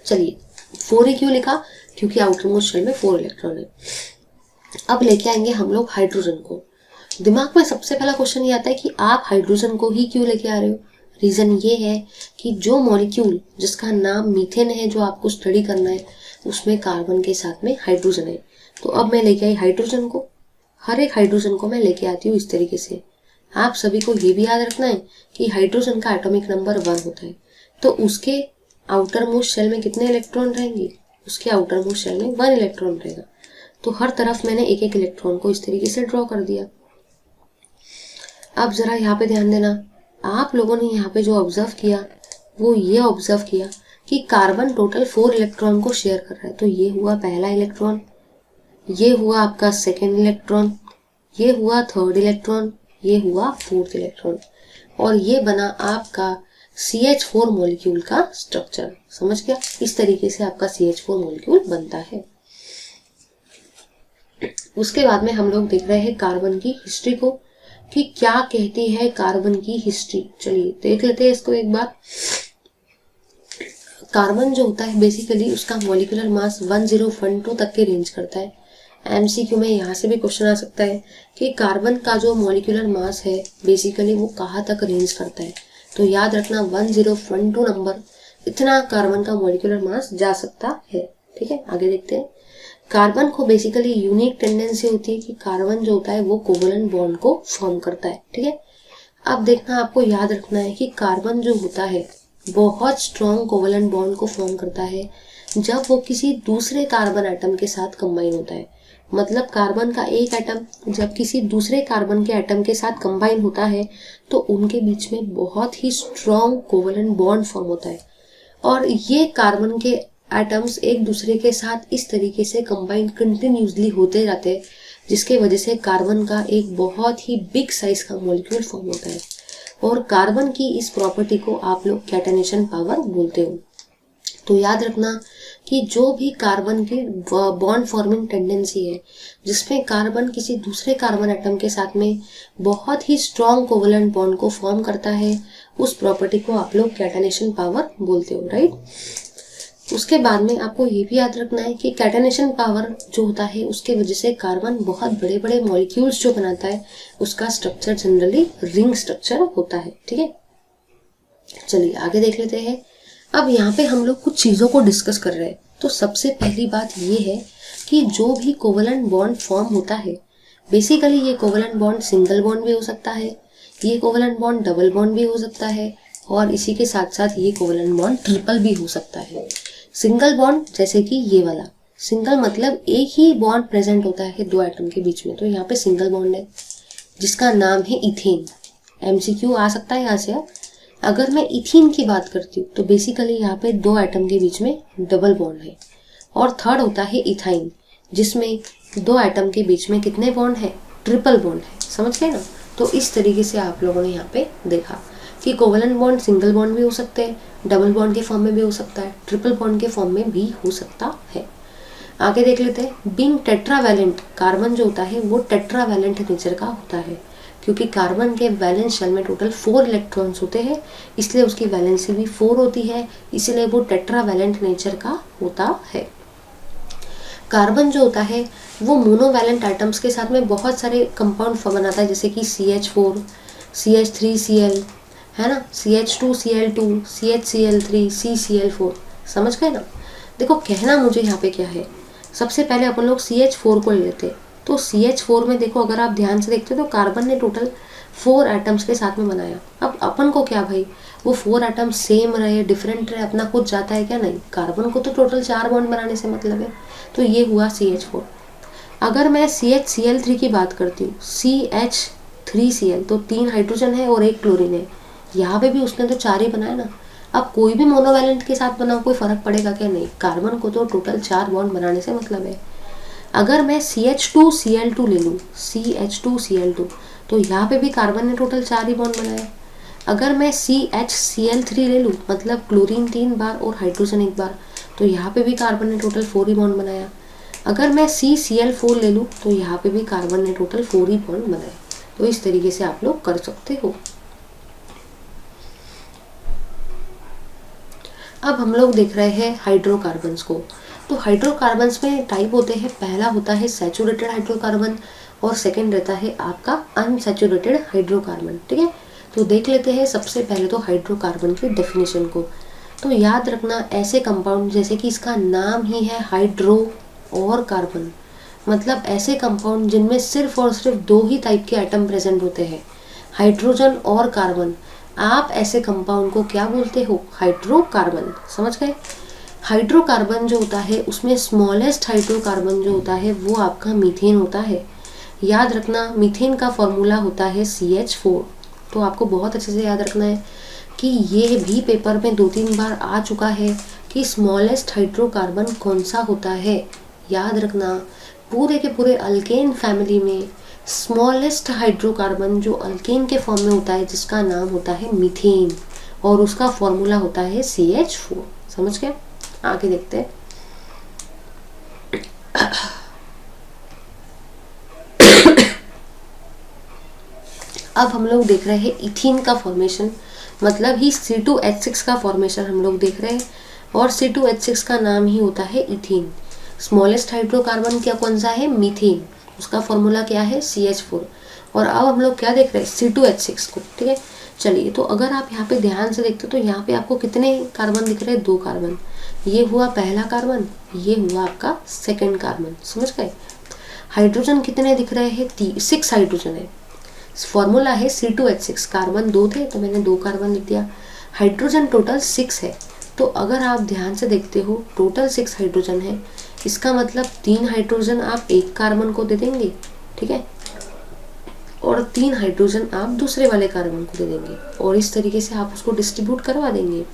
चलिए 4 ही क्यों लिखा? क्योंकि आउटर मोस्ट शेल में 4 इलेक्ट्रॉन है। अब लेके आएंगे हम लोग हाइड्रोजन को। दिमाग में सबसे पहला क्वेश्चन ये आता है कि आप हाइड्रोजन को ही क्यों लेके आ रहे हो? रीजन ये है कि जो मॉलिक्यूल जिसका नाम मीथेन है, जो आपको स्टडी करना है, उसमें कार्बन के साथ में हाइड्रोजन है। तो अब मैं लेके आई हाइड्रोजन को। हर एक हाइड्रोजन को मैं लेके आती हूँ इस तरीके से। आप सभी को ये भी याद रखना है कि हाइड्रोजन का एटॉमिक नंबर 1 होता है। तो उसके आउटर मोस्ट शेल में कितने इलेक्ट्रॉन रहेंगे? उसके आउटर मोस्ट शेल में 1 इलेक्ट्रॉन रहेगा। तो हर तरफ मैंने एक एक इलेक्ट्रॉन को इस तरीके से ड्रॉ कर दिया। अब जरा यहाँ पे ध्यान देना। आप लोगों ने यहाँ पे जो ऑब्जर्व किया वो ये ऑब्जर्व किया कि कार्बन टोटल 4 इलेक्ट्रॉन को शेयर कर रहा है। तो ये हुआ पहला इलेक्ट्रॉन, ये हुआ आपका सेकेंड इलेक्ट्रॉन, ये हुआ थर्ड इलेक्ट्रॉन, ये हुआ फोर्थ इलेक्ट्रॉन, और ये बना आपका CH4 मॉलिक्यूल का स्ट्रक्चर। समझ गया? इस तरीके से आपका CH4 मॉलिक्यूल बनता है। उसके बाद में हम लोग देख रहे हैं कार्बन की हिस्ट्री को कि क्या कहती है कार्बन की हिस्ट्री। चलिए देख लेते हैं इसको एक बार। कार्बन जो होता है बेसिकली उसका मॉलिक्यूलर मास 1012 तक के रेंज करता है। MCQ में यहाँ से भी क्वेश्चन आ सकता है कि कार्बन का जो मॉलिक्यूलर मास है बेसिकली वो कहाँ तक रेंज करता है। तो याद रखना 1012 नंबर, इतना कार्बन का मॉलिक्यूलर मास जा सकता है। ठीक है, आगे देखते हैं। कार्बन को बेसिकली यूनिक टेंडेंसी होती है कि कार्बन जो होता है वो कोवलेंट बॉन्ड को फॉर्म करता है। ठीक है, अब देखना, आपको याद रखना है कि कार्बन जो होता है बहुत स्ट्रॉन्ग कोवलेंट बॉन्ड को फॉर्म करता है जब वो किसी दूसरे कार्बन एटम के साथ कंबाइन होता है। मतलब कार्बन का एक एटम जब किसी दूसरे कार्बन के एटम के साथ कंबाइन होता है तो उनके बीच में बहुत ही स्ट्रॉन्ग कोवलेंट बॉन्ड फॉर्म होता है, और ये कार्बन के एटम्स एक दूसरे के साथ इस तरीके से कंबाइन कंटिन्यूसली होते जाते हैं, जिसके वजह से कार्बन का एक बहुत ही बिग साइज का मॉलिक्यूल फॉर्म होता है। और कार्बन की इस प्रॉपर्टी को आप लोग कैटेनेशन पावर बोलते हो। तो याद रखना कि जो भी कार्बन की बॉन्ड फॉर्मिंग टेंडेंसी है, जिसमें कार्बन किसी दूसरे कार्बन एटम के साथ में बहुत ही स्ट्रॉन्ग कोवलेंट बॉन्ड को फॉर्म करता है, उस प्रॉपर्टी को आप लोग कैटेनेशन पावर बोलते हो। राइट, उसके बाद में आपको ये भी याद रखना है कि कैटेनेशन पावर जो होता है उसके वजह से कार्बन बहुत बड़े बड़े मॉलिक्यूल्स जो बनाता है उसका स्ट्रक्चर जनरली रिंग स्ट्रक्चर होता है। ठीक है, चलिए आगे देख लेते हैं। अब यहाँ पे हम लोग कुछ चीज़ों को डिस्कस कर रहे हैं। तो सबसे पहली बात ये है कि जो भी कोवलेंट बॉन्ड फॉर्म होता है बेसिकली ये कोवलेंट बॉन्ड सिंगल बॉन्ड भी हो सकता है, ये कोवलेंट बॉन्ड डबल बॉन्ड भी हो सकता है, और इसी के साथ साथ ये कोवलेंट बॉन्ड ट्रिपल भी हो सकता है। सिंगल बॉन्ड जैसे कि ये वाला, सिंगल मतलब एक ही बॉन्ड प्रेजेंट होता है दो एटम के बीच में, तो यहाँ पे सिंगल बॉन्ड है जिसका नाम है इथेन। MCQ आ सकता है यहाँ से। अगर मैं इथीन की बात करती हूँ तो बेसिकली यहाँ पे दो एटम के बीच में डबल बॉन्ड है। और थर्ड होता है इथाइन, जिसमें दो एटम के बीच में कितने बॉन्ड है? ट्रिपल बॉन्ड है। समझ गए ना? तो इस तरीके से आप लोगों ने यहाँ पे देखा कि कोवलेंट बॉन्ड सिंगल बॉन्ड भी हो सकते हैं, डबल बॉन्ड के फॉर्म में भी हो सकता है, ट्रिपल बॉन्ड के फॉर्म में भी हो सकता है। आगे देख लेते हैं। बीइंग टेट्रावैलेंट, कार्बन जो होता है वो टेट्रावैलेंट नेचर का होता है, क्योंकि कार्बन के वैलेंस शेल में टोटल 4 इलेक्ट्रॉन्स होते हैं, इसलिए उसकी वैलेंसी भी 4 होती है, इसलिए वो टेट्रावैलेंट नेचर का होता है। कार्बन जो होता है वो मोनोवैलेंट एटम्स के साथ में बहुत सारे कंपाउंड बनाता है, जैसे कि CH4, CH3Cl, है ना, CH2Cl2, CHCl3, CCl4। समझ गए ना। देखो कहना मुझे यहाँ पे क्या है, सबसे पहले अपन लोग CH4 को ले लेते हैं। तो CH4 में देखो, अगर आप ध्यान से देखते हो तो कार्बन ने टोटल 4 एटम्स के साथ में बनाया। अब अपन को क्या भाई, वो 4 एटम सेम रहे डिफरेंट रहे, अपना कुछ जाता है क्या? नहीं। कार्बन को तो टोटल 4 बॉन्ड बनाने से मतलब है। तो ये हुआ CH4। अगर मैं CHCl3 की बात करती हूँ, CH3Cl, तो 3 हाइड्रोजन है और 1 क्लोरीन है। यहाँ पे भी उसने तो 4 ही बनाया ना। अब कोई भी मोनोवैलेंट के साथ बनाओ, कोई फर्क पड़ेगा क्या? नहीं। कार्बन को तो टोटल 4 बॉन्ड बनाने से मतलब है। अगर मैं CH2Cl2 ले लूँ, CH2Cl2, तो यहाँ पे भी कार्बन ने टोटल 4 ही बॉन्ड बनाया। अगर मैं CHCl3 ले लूँ, मतलब क्लोरीन 3 बार और हाइड्रोजन 1 बार, तो यहाँ पे भी कार्बन ने टोटल 4 ही बॉन्ड बनाया। अगर मैं CCl4 ले लूँ, तो यहाँ पे भी कार्बन ने टोटल 4 ही बॉन्ड बनाए। तो इस तरीके से आप लोग कर सकते हो। अब हम लोग देख रहे हैं हाइड्रोकार्बन्स को। तो हाइड्रोकार्बन्स में टाइप होते हैं, पहला होता है सैचुरेटेड हाइड्रोकार्बन और सेकंड रहता है आपका अनसैचुरेटेड हाइड्रोकार्बन। ठीक है, तो देख लेते हैं सबसे पहले तो हाइड्रोकार्बन की डेफिनेशन को। तो याद रखना, ऐसे कंपाउंड जैसे कि इसका नाम ही है हाइड्रो और कार्बन, मतलब ऐसे कंपाउंड जिनमें सिर्फ और सिर्फ 2 ही टाइप के एटम प्रेजेंट होते हैं, हाइड्रोजन और कार्बन। आप ऐसे कंपाउंड को क्या बोलते हो? हाइड्रोकार्बन। समझ गए। हाइड्रोकार्बन जो होता है उसमें स्मॉलेस्ट हाइड्रोकार्बन जो होता है वो आपका मीथेन होता है। याद रखना, मीथेन का फॉर्मूला होता है CH4। तो आपको बहुत अच्छे से याद रखना है कि ये भी पेपर में 2-3 बार आ चुका है कि स्मॉलेस्ट हाइड्रोकार्बन कौन सा होता है। याद रखना, पूरे के पूरे अल्केन फैमिली में स्मॉलेस्ट हाइड्रोकार्बन जो अल्केन के फॉर्म में होता है, जिसका नाम होता है मीथेन, और उसका फॉर्मूला होता है CH4। समझ गए। आगे देखते हैं। अब हम लोग देख रहे हैं इथीन का फॉर्मेशन, मतलब ही C2H6 का फॉर्मेशन हम लोग देख रहे हैं, और C2H6 का नाम ही होता है इथीन। स्मॉलेस्ट हाइड्रोकार्बन क्या कौन सा है? मीथेन। उसका फॉर्मूला क्या है? CH4। और अब हम लोग क्या देख रहे हैं? C2H6 को। ठीक है, चलिए। तो अगर आप यहाँ पे ध्यान से देखते हो तो यहाँ पे आपको कितने कार्बन दिख रहे हैं? 2 कार्बन। ये हुआ पहला कार्बन, ये हुआ आपका सेकेंड कार्बन। समझ गए। हाइड्रोजन कितने दिख रहे हैं? 6 हाइड्रोजन है। फॉर्मूला है C2H6। कार्बन 2 थे तो मैंने 2 कार्बन लिख दिया। हाइड्रोजन टोटल 6 है। तो अगर आप ध्यान से देखते हो टोटल 6 हाइड्रोजन है, इसका मतलब 3 हाइड्रोजन आप एक कार्बन को दे देंगे। ठीक है, और 3 हाइड्रोजन आप दूसरे वाले कार्बन को दे देंगे, और इस तरीके से आप उसको डिस्ट्रीब्यूट करवा देंगे।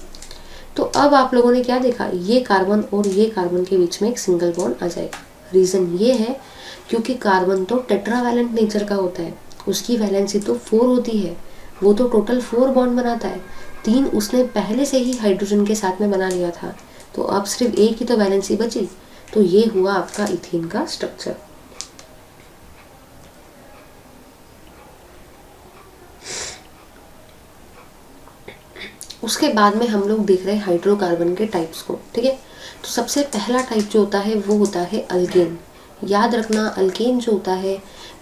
तो अब आप लोगों ने क्या देखा? ये कार्बन और ये कार्बन के बीच में एक सिंगल बॉन्ड आ जाएगा। रीज़न ये है क्योंकि कार्बन तो टेट्रावैलेंट नेचर का होता है, उसकी वैलेंसी तो 4 होती है, वो तो टोटल 4 बॉन्ड बनाता है। 3 उसने पहले से ही हाइड्रोजन के साथ में बना लिया था, तो अब सिर्फ एक ही तो वैलेंसी बची। तो ये हुआ आपका इथीन का स्ट्रक्चर। उसके बाद में हम लोग देख रहे हैं हाइड्रोकार्बन के टाइप्स को। ठीक है, तो सबसे पहला टाइप जो होता है वो होता है अल्केन। याद रखना, अल्केन जो होता है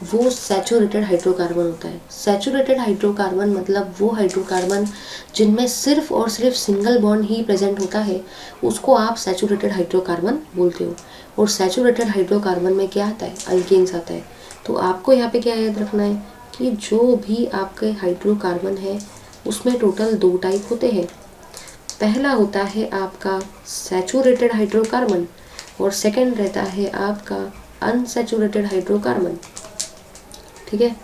वो सैचुरेटेड हाइड्रोकार्बन होता है। सैचुरेटेड हाइड्रोकार्बन मतलब वो हाइड्रोकार्बन जिनमें सिर्फ और सिर्फ सिंगल बॉन्ड ही प्रेजेंट होता है, उसको आप सैचुरेटेड हाइड्रोकार्बन बोलते हो। और सैचुरेटेड हाइड्रोकार्बन में क्या आता है? अल्केन्स आता है। तो आपको यहाँ पे क्या याद रखना है कि जो भी आपके हाइड्रोकार्बन है उसमें टोटल 2 टाइप होते हैं। पहला होता है आपका सैचुरेटेड हाइड्रोकार्बन और सेकंड रहता है आपका अनसैचुरेटेड हाइड्रोकार्बन। ठीक है,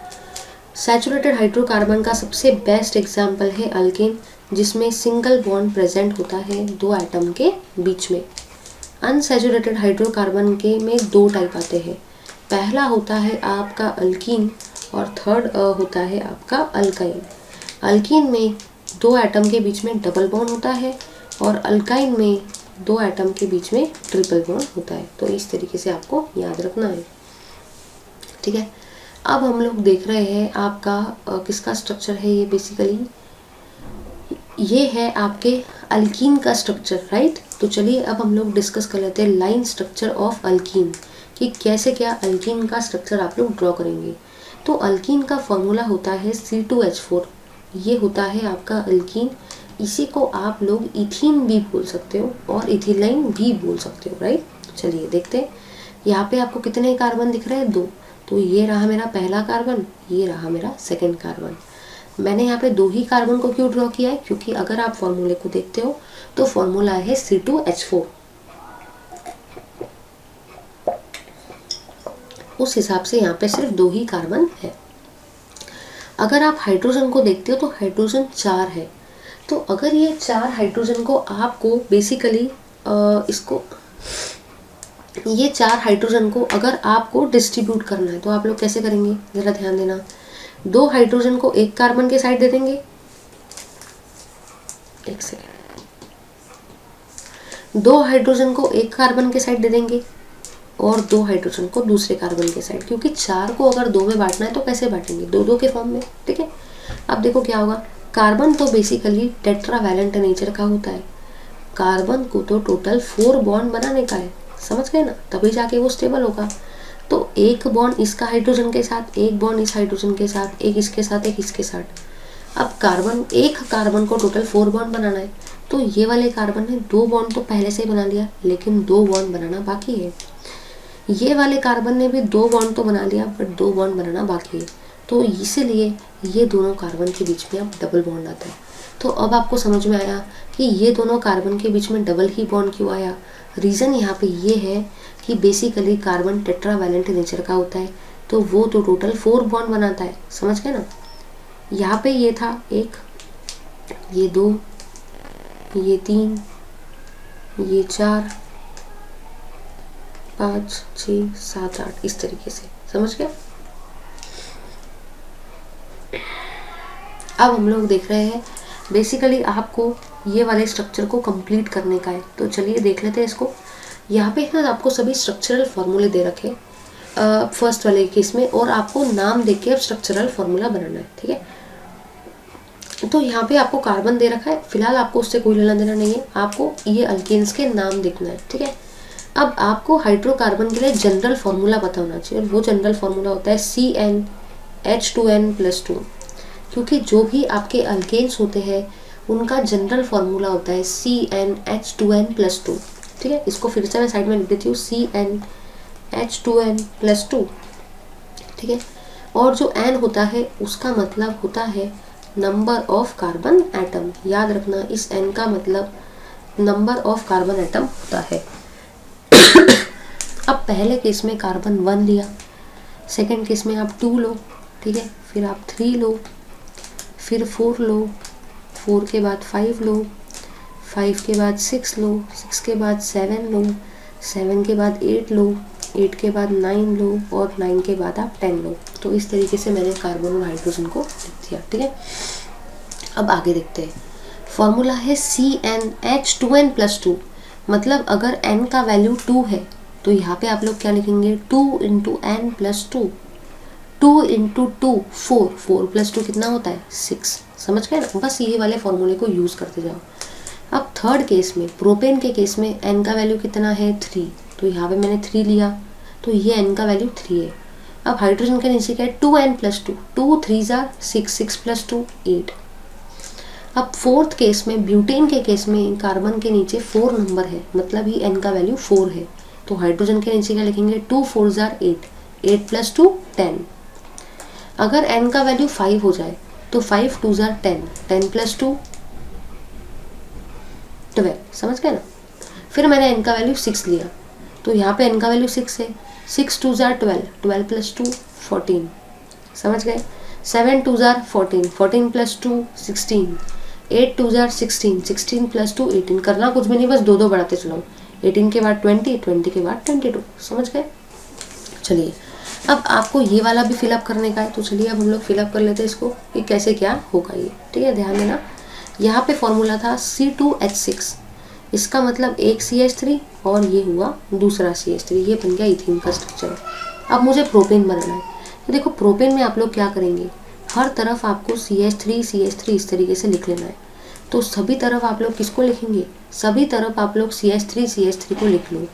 सैचुरेटेड हाइड्रोकार्बन का सबसे बेस्ट एग्जांपल है अल्केन, जिसमें सिंगल बॉन्ड प्रेजेंट होता है 2 एटम के बीच में। अनसैचुरेटेड हाइड्रोकार्बन के में 2 टाइप आते हैं। पहला होता है आपका अल्कीन और थर्ड होता है आपका अल्काइन। अल्कीन में 2 एटम के बीच में डबल बॉन्ड होता है और अल्काइन में 2 एटम के बीच में ट्रिपल बॉन्ड होता है। तो इस तरीके से आपको याद रखना है। ठीक है, अब हम लोग देख रहे हैं आपका किसका स्ट्रक्चर है। ये बेसिकली ये है आपके अल्कीन का स्ट्रक्चर, राइट। तो चलिए अब हम लोग डिस्कस कर लेते हैं लाइन स्ट्रक्चर ऑफ अल्कीन, कि कैसे क्या अल्कीन का स्ट्रक्चर आप लोग ड्रॉ करेंगे। तो अल्कीन का फॉर्मूला होता है C2H4, ये होता है आपका अल्कीन। इसी को आप लोग इथीन भी बोल सकते हो और इथिलाइन भी बोल सकते हो, राइट। चलिए देखते हैं, यहाँ पे आपको कितने कार्बन दिख रहे हैं, 2। तो ये रहा मेरा पहला कार्बन, ये रहा मेरा सेकेंड कार्बन। मैंने यहाँ पे 2 ही कार्बन को क्यों ड्रॉ किया है, क्योंकि अगर आप फॉर्मूले को देखते हो तो फॉर्मूला है C2H4, उस हिसाब से यहाँ पे सिर्फ 2 ही कार्बन है। अगर आप हाइड्रोजन को देखते हो तो हाइड्रोजन 4 है। तो अगर ये 4 हाइड्रोजन को आपको बेसिकली ये 4 हाइड्रोजन को अगर आपको डिस्ट्रीब्यूट करना है तो आप लोग कैसे करेंगे, जरा ध्यान देना। 2 हाइड्रोजन को एक कार्बन के साइड दे देंगे, एक सेकेंड, 2 हाइड्रोजन को एक कार्बन के साइड दे देंगे और 2 हाइड्रोजन को दूसरे कार्बन के साइड, क्योंकि 4 को अगर 2 में बांटना है तो कैसे बांटेंगे, 2-2 के फॉर्म में, ठीक है। अब देखो क्या होगा, कार्बन तो बेसिकली टेट्रावैलेंट नेचर का होता है, कार्बन को तो टोटल 4 बॉन्ड बनाने का है, समझ गए ना, तभी जाके वो स्टेबल होगा। तो एक बॉन्ड इसका हाइड्रोजन के साथ, एक बॉन्ड इस हाइड्रोजन के साथ, एक इसके साथ, एक इसके साथ। अब एक कार्बन को टोटल 4 बॉन्ड बनाना है, तो ये वाले कार्बन ने 2 बॉन्ड तो पहले से ही बना लिया, लेकिन 2 बॉन्ड बनाना बाकी है। ये वाले कार्बन ने भी 2 बॉन्ड तो बना लिया, बट 2 बॉन्ड बनाना बाकी है। तो इसीलिए ये दोनों कार्बन के बीच में अब डबल बॉन्ड आता है। तो अब आपको समझ में आया कि ये दोनों कार्बन के बीच में डबल ही बॉन्ड क्यों आया। रीज़न यहाँ पे ये है कि बेसिकली कार्बन टेट्रावैलेंट नेचर का होता है, तो वो तो टोटल 4 बॉन्ड बनाता है, समझ गए ना। यहाँ पे ये था 1, ये 2, ये 3, ये 4, 5, 6, 7, 8, इस तरीके से, समझ गए। अब हम लोग देख रहे हैं बेसिकली आपको ये वाले स्ट्रक्चर को कंप्लीट करने का है। तो चलिए देख लेते हैं इसको। यहाँ पे ना आपको सभी स्ट्रक्चरल फॉर्मूले दे रखे फर्स्ट वाले केस में, और आपको नाम देख के अब स्ट्रक्चरल फॉर्मूला बनाना है, ठीक है। तो यहाँ पे आपको कार्बन दे रखा है, फिलहाल आपको उससे कोई लेना देना नहीं है, आपको ये अल्केन्स के नाम देखना है, ठीक है। अब आपको हाइड्रोकार्बन के लिए जनरल फार्मूला पता होना चाहिए, और वो जनरल फार्मूला होता है CnH2n+2, क्योंकि जो भी आपके अल्केन्स होते हैं उनका जनरल फार्मूला होता है CnH2n+2, ठीक है। इसको फिर से मैं साइड में लिख देती हूँ, CnH2n+2, ठीक है। और जो n होता है उसका मतलब होता है नंबर ऑफ कार्बन एटम, याद रखना इस n का मतलब नंबर ऑफ कार्बन एटम होता है। अब पहले केस में कार्बन 1 लिया, सेकंड केस में आप 2 लो, ठीक है, फिर आप 3 लो, फिर 4 लो, 4 के बाद 5 लो, 5 के बाद 6 लो, 6 के बाद 7 लो, 7 के बाद 8 लो, 8 के बाद 9 लो, और 9 के बाद आप 10 लो। तो इस तरीके से मैंने कार्बन और हाइड्रोजन को लिख दिया, ठीक है। अब आगे देखते हैं, फॉर्मूला है CnH2n+2, मतलब अगर n का वैल्यू 2 है तो यहाँ पे आप लोग क्या लिखेंगे, 2 × n+2, 2 × 2 4, 4 + 2 कितना होता है 6, समझ गए ना। बस ये वाले फॉर्मूले को यूज़ करते जाओ। अब थर्ड केस में, प्रोपेन के केस में n का वैल्यू कितना है 3, तो यहाँ पे मैंने 3 लिया, तो ये n का वैल्यू 3 है। अब हाइड्रोजन के नीचे क्या है, 2n+2, 2 3 6, 6 + 2 8। अब फोर्थ केस में, ब्यूटेन के केस में कार्बन के नीचे 4 नंबर है, मतलब ही n का वैल्यू 4 है, तो हाइड्रोजन के नीचे क्या लिखेंगे, 2 4 8, 8 + 2 10। अगर n का वैल्यू 5 हो जाए तो 5 2 10, 10 + 2 12, समझ गए ना। फिर मैंने n का वैल्यू 6 लिया, तो यहाँ पे n का वैल्यू 6 है, 6 2 12, 12 + 2 14, समझ गए। 7 2 14, 14 + 2 16, 8 2 16, 16 + 2 18, करना कुछ भी नहीं, बस 2 2 बढ़ाते चलो, 18 के बाद 20, 20 के बाद 22, समझ गए। चलिए अब आपको ये वाला भी फिलअप करने का है, तो चलिए अब हम लोग फिलअप कर लेते हैं इसको कि कैसे क्या होगा ये, ठीक है। ध्यान देना, यहाँ पे फॉर्मूला था C2H6, इसका मतलब एक CH3 और ये हुआ दूसरा CH3, ये बन गया इथीन का स्ट्रक्चर। अब मुझे प्रोपेन बनाना है, तो देखो प्रोपेन में आप लोग क्या करेंगे, हर तरफ आपको CH3 इस तरीके से लिख लेना है। तो सभी तरफ आप लोग किसको लिखेंगे, सभी तरफ आप लोग CH3 को लिख लो।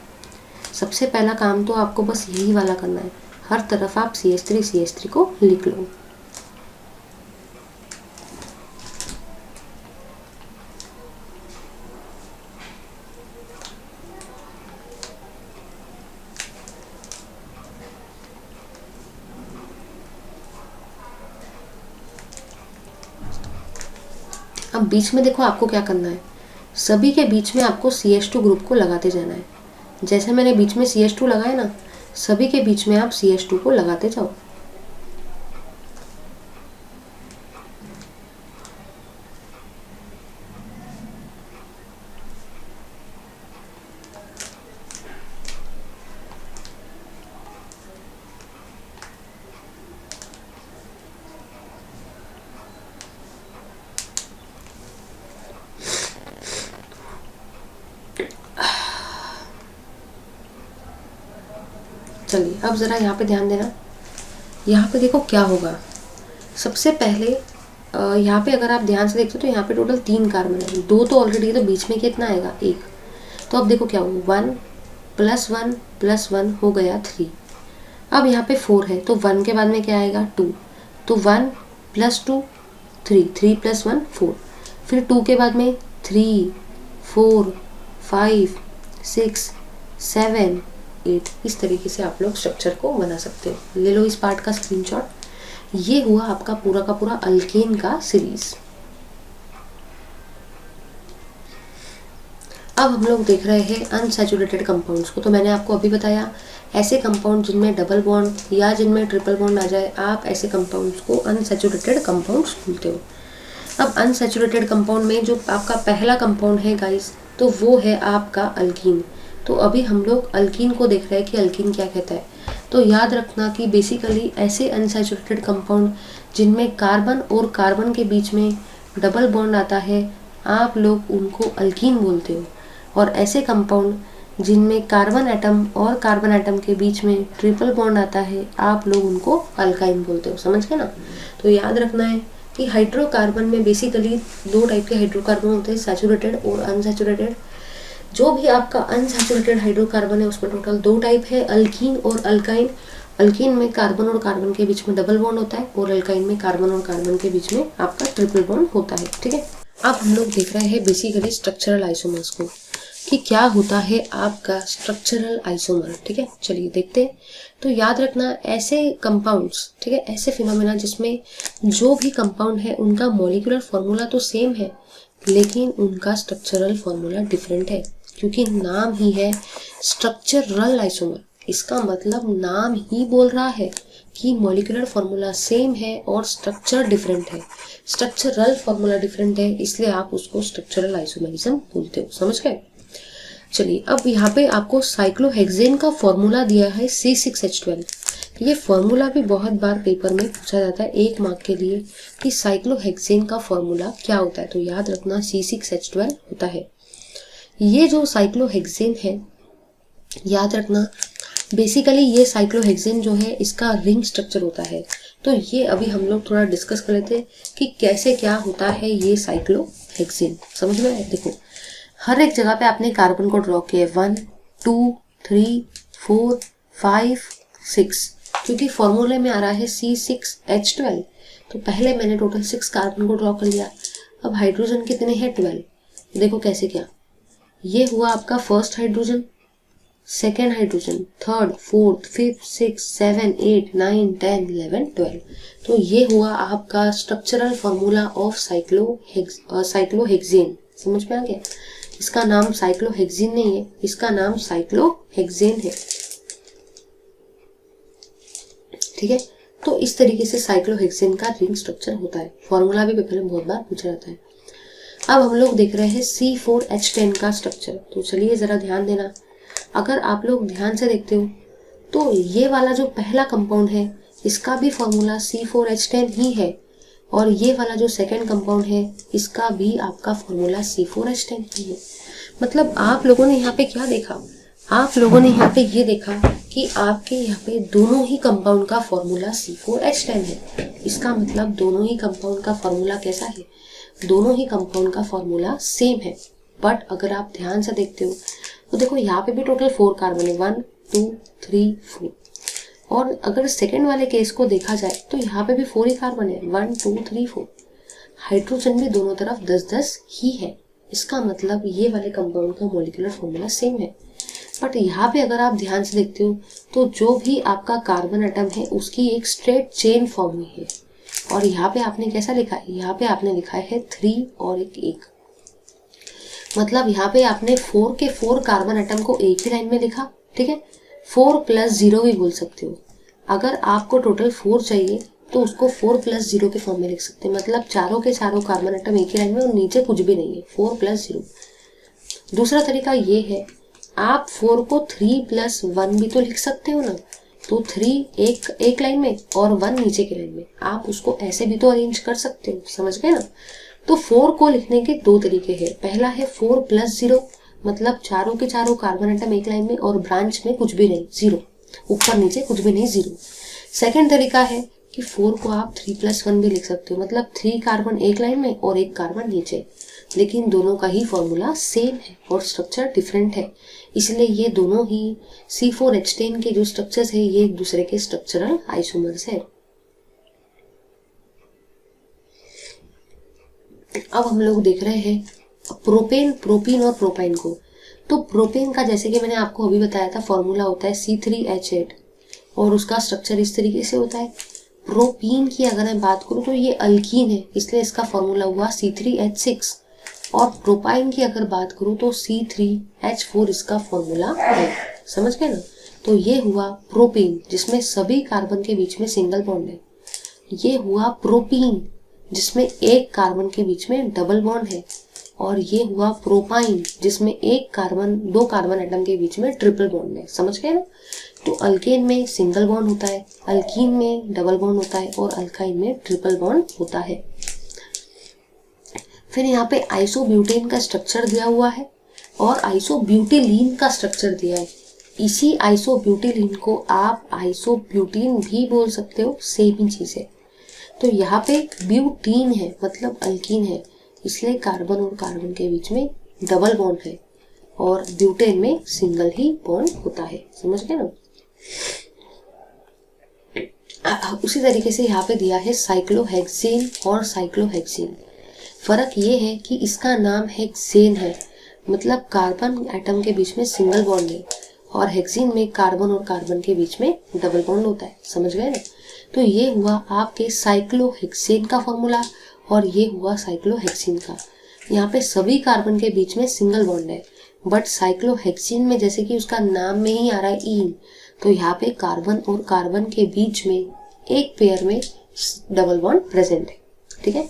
सबसे पहला काम तो आपको बस यही वाला करना है, हर तरफ आप CH3 को लिख लो। अब बीच में देखो आपको क्या करना है, सभी के बीच में आपको CH2 ग्रुप को लगाते जाना है। जैसे मैंने बीच में CH2 लगाया ना, सभी के बीच में आप CH2 को लगाते जाओ। चलिए अब ज़रा यहाँ पे ध्यान देना, यहाँ पे देखो क्या होगा। सबसे पहले यहाँ पे अगर आप ध्यान से देखते हो तो यहाँ पे टोटल 3 कार्बन है, 2 तो ऑलरेडी है, तो बीच में कितना आएगा 1। तो अब देखो क्या होगा, 1 + 1 हो गया 3। अब यहाँ पे 4 है तो 1 के बाद में क्या आएगा 2, तो 1 + 2 3, 3 + 1 4, फिर 2 के बाद में 3 4 5 6 7 8। इस तरीके से आप लोग स्ट्रक्चर को बना सकते हो। ले लो इस पार्ट का स्क्रीनशॉट। ये हुआ आपका पूरा का पूरा अल्केन का सीरीज। अब हम लोग देख रहे हैं अनसैचुरेटेड कंपाउंड्स को। तो मैंने आपको अभी बताया, ऐसे कंपाउंड जिनमें डबल बॉन्ड या जिनमें ट्रिपल बॉन्ड आ जाए, आप ऐसे कंपाउंड्स को अनसैचुरेटेड कंपाउंड्स बोलते हो। अब अनसैचुरेटेड कंपाउंड में जो आपका पहला कंपाउंड है गाइस, तो वो है आपका अल्कीन। तो अभी हम लोग अल्कीन को देख रहे हैं कि अल्कीन क्या कहता है। तो याद रखना कि बेसिकली ऐसे अनसैचुरेटेड कंपाउंड जिनमें कार्बन और कार्बन के बीच में डबल बॉन्ड आता है, आप लोग उनको अल्कीन बोलते हो। और ऐसे कंपाउंड जिनमें कार्बन एटम और कार्बन एटम के बीच में ट्रिपल बॉन्ड आता है, आप लोग उनको अल्काइन बोलते हो। समझ गए ना। तो याद रखना है कि हाइड्रोकार्बन में बेसिकली 2 टाइप के हाइड्रोकार्बन होते हैं, सैचुरेटेड और अनसैचुरेटेड। जो भी आपका अनसैचुरेटेड हाइड्रोकार्बन है उसमें टोटल 2 टाइप है, अल्कीन और अल्काइन। अल्कीन में कार्बन और कार्बन के बीच में डबल बॉन्ड होता है और अल्काइन में कार्बन और कार्बन के बीच में आपका ट्रिपल बॉन्ड होता है। ठीक है। अब हम लोग देख रहे हैं बेसिकली स्ट्रक्चरल आइसोमर्स को, कि क्या होता है आपका स्ट्रक्चरल आइसोमर। ठीक है, चलिए देखते हैं। तो याद रखना ऐसे कंपाउंड्स, ठीक है, ऐसे फिनोमेना जिसमें जो भी कंपाउंड है उनका मॉलिक्यूलर फॉर्मूला तो सेम है लेकिन उनका स्ट्रक्चरल फॉर्मूला डिफरेंट है, क्योंकि नाम ही है स्ट्रक्चरल आइसोमर। इसका मतलब नाम ही बोल रहा है कि मॉलिक्यूलर फॉर्मूला सेम है और स्ट्रक्चर डिफरेंट है। स्ट्रक्चरल फॉर्मूला डिफरेंट है, इसलिए आप उसको स्ट्रक्चरल आइसोमरिज्म बोलते हो। समझ गए। चलिए अब यहाँ पे आपको साइक्लोहेक्सेन का फॉर्मूला दिया है C6H12। ये फॉर्मूला भी बहुत बार पेपर में पूछा जाता है 1 मार्क के लिए कि साइक्लोहेक्सेन का फॉर्मूला क्या होता है। तो याद रखना C6H12 होता है। ये जो साइक्लोहेक्सेन है, याद रखना बेसिकली ये साइक्लोहेक्सेन जो है इसका रिंग स्ट्रक्चर होता है। तो ये अभी हम लोग थोड़ा डिस्कस कर लेते हैं कि कैसे क्या होता है ये साइक्लोहेक्सेन। समझ में आया। देखो हर एक जगह पे आपने कार्बन को ड्रॉ किया, 1 2 3 4 5 6, क्योंकि फॉर्मूले में आ रहा है C6H12। तो पहले मैंने टोटल 6 कार्बन को ड्रॉ कर लिया। अब हाइड्रोजन कितने हैं 12। देखो कैसे क्या, ये हुआ आपका first hydrogen, second hydrogen, third, fourth, 5th, 6th, 7th, 8th, 9th, 10th, 11th, 12th। तो ये हुआ आपका स्ट्रक्चरल फॉर्मूला ऑफ साइक्लोहेक्सेन। समझ में आ गया। इसका नाम साइक्लोहेक्सेन नहीं है, इसका नाम साइक्लोहेक्सेन है। ठीक है। तो इस तरीके से साइक्लोहेक्सेन का रिंग स्ट्रक्चर होता है। फॉर्मूला भी पेपर में बहुत बार पूछा जाता है। अब हम लोग देख रहे हैं C4H10 का स्ट्रक्चर। तो चलिए जरा ध्यान देना। अगर आप लोग ध्यान से देखते हो तो ये वाला जो पहला कंपाउंड है इसका भी फॉर्मूला C4H10 ही है, और ये वाला जो सेकंड कंपाउंड है इसका भी आपका फॉर्मूला C4H10 ही है। मतलब आप लोगों ने यहाँ पे क्या देखा, आप लोगों ने यहाँ पे ये देखा कि आपके यहाँ पे दोनों ही कंपाउंड का फॉर्मूला C4H10 है। इसका मतलब दोनों ही कंपाउंड का फॉर्मूला कैसा है, दोनों ही कंपाउंड का फॉर्मूला सेम है। बट अगर आप ध्यान से देखते हो तो देखो यहाँ पे भी टोटल 4 कार्बन है, 1 2 3 4। और अगर सेकेंड वाले केस को देखा जाए तो यहाँ पे भी 4 ही कार्बन है, 1 2 3 4। हाइड्रोजन भी दोनों तरफ 10-10 ही है। इसका मतलब ये वाले कंपाउंड का मॉलिक्यूलर फॉर्मूला सेम है। बट यहाँ पे अगर आप ध्यान से देखते हो तो जो भी आपका कार्बन एटम है उसकी एक स्ट्रेट चेन फॉर्म हुई है। और यहाँ पे आपने कैसा लिखा है, यहाँ पे आपने लिखा है 3 और एक 1। मतलब यहाँ पे आपने 4 के 4 कार्बन एटम को एक ही लाइन में लिखा, ठीक है। 4 + 0 भी बोल सकते हो। अगर आपको टोटल 4 चाहिए तो उसको 4 + 0 के फॉर्म में लिख सकते हैं। मतलब चारों के चारों कार्बन एटम एक ही लाइन में और नीचे कुछ भी नहीं है, 4 + 0। दूसरा तरीका ये है, आप 4 को 3 + 1 भी तो लिख सकते हो ना। तो 3 एक लाइन में और 1 नीचे की लाइन में, आप उसको ऐसे भी तो अरेंज कर सकते हो, समझ गए ना। तो 4 को लिखने के 2 तरीके हैं। पहला है 4 + 0, मतलब चारों के चारों कार्बन एटम एक लाइन में और ब्रांच में कुछ भी नहीं, 0, ऊपर नीचे कुछ भी नहीं, 0। सेकेंड तरीका है कि 4 को आप 3 + 1 भी लिख सकते हो, मतलब 3 कार्बन एक लाइन में और 1 कार्बन नीचे। लेकिन दोनों का ही फॉर्मूला सेम है और स्ट्रक्चर डिफरेंट है, इसलिए ये दोनों ही C4H10 के जो स्ट्रक्चर्स है ये एक दूसरे के स्ट्रक्चरल आइसोमर्स है। अब हम लोग देख रहे हैं प्रोपेन, प्रोपीन और प्रोपाइन को। तो प्रोपेन का जैसे कि मैंने आपको अभी बताया था फॉर्मूला होता है C3H8 और उसका स्ट्रक्चर इस तरीके से होता है। प्रोपीन की अगर मैं बात करूं तो ये अल्कीन है, इसलिए इसका फॉर्मूला हुआ C3H6। और प्रोपाइन की अगर बात करूं तो C3H4 इसका फॉर्मूला है, समझ गए ना। तो ये हुआ प्रोपेन जिसमें सभी कार्बन के बीच में सिंगल बॉन्ड है। ये हुआ प्रोपीन जिसमें एक कार्बन के बीच में डबल बॉन्ड है। और ये हुआ प्रोपाइन जिसमें दो कार्बन एटम के बीच में ट्रिपल बॉन्ड है, समझ गए ना। तो अल्केन में सिंगल बॉन्ड होता है, अल्कीन में डबल बॉन्ड होता है और अल्काइन में ट्रिपल बॉन्ड होता है। फिर यहाँ पे आइसोब्यूटेन का स्ट्रक्चर दिया हुआ है और आइसोब्यूटिलीन का स्ट्रक्चर दिया है। इसी आइसोब्यूटिलीन को आप आइसोब्यूटीन भी बोल सकते हो, सेम ही चीज है। तो यहाँ पे ब्यूटीन है मतलब अल्कीन है, इसलिए कार्बन और कार्बन के बीच में डबल बॉन्ड है और ब्यूटेन में सिंगल ही बॉन्ड होता है, समझ गए ना। उसी तरीके से यहाँ पे दिया है साइक्लोहेक्सेन और साइक्लोहेक्सीन। फर्क ये है कि इसका नाम हेक्सेन है, मतलब कार्बन एटम के बीच में सिंगल बॉन्ड है, और हेक्सीन में कार्बन और कार्बन के बीच में डबल बॉन्ड होता है, समझ गए ना। तो ये हुआ आपके साइक्लोहेक्सेन का फॉर्मूला और ये हुआ साइक्लोहेक्सीन का। यहाँ पे सभी कार्बन के बीच में सिंगल बॉन्ड है, बट साइक्लोहेक्सीन में जैसे कि उसका नाम में ही आ रहा है ईन, तो यहाँ पे कार्बन और कार्बन के बीच में एक पेयर में डबल बॉन्ड प्रेजेंट है, ठीक है।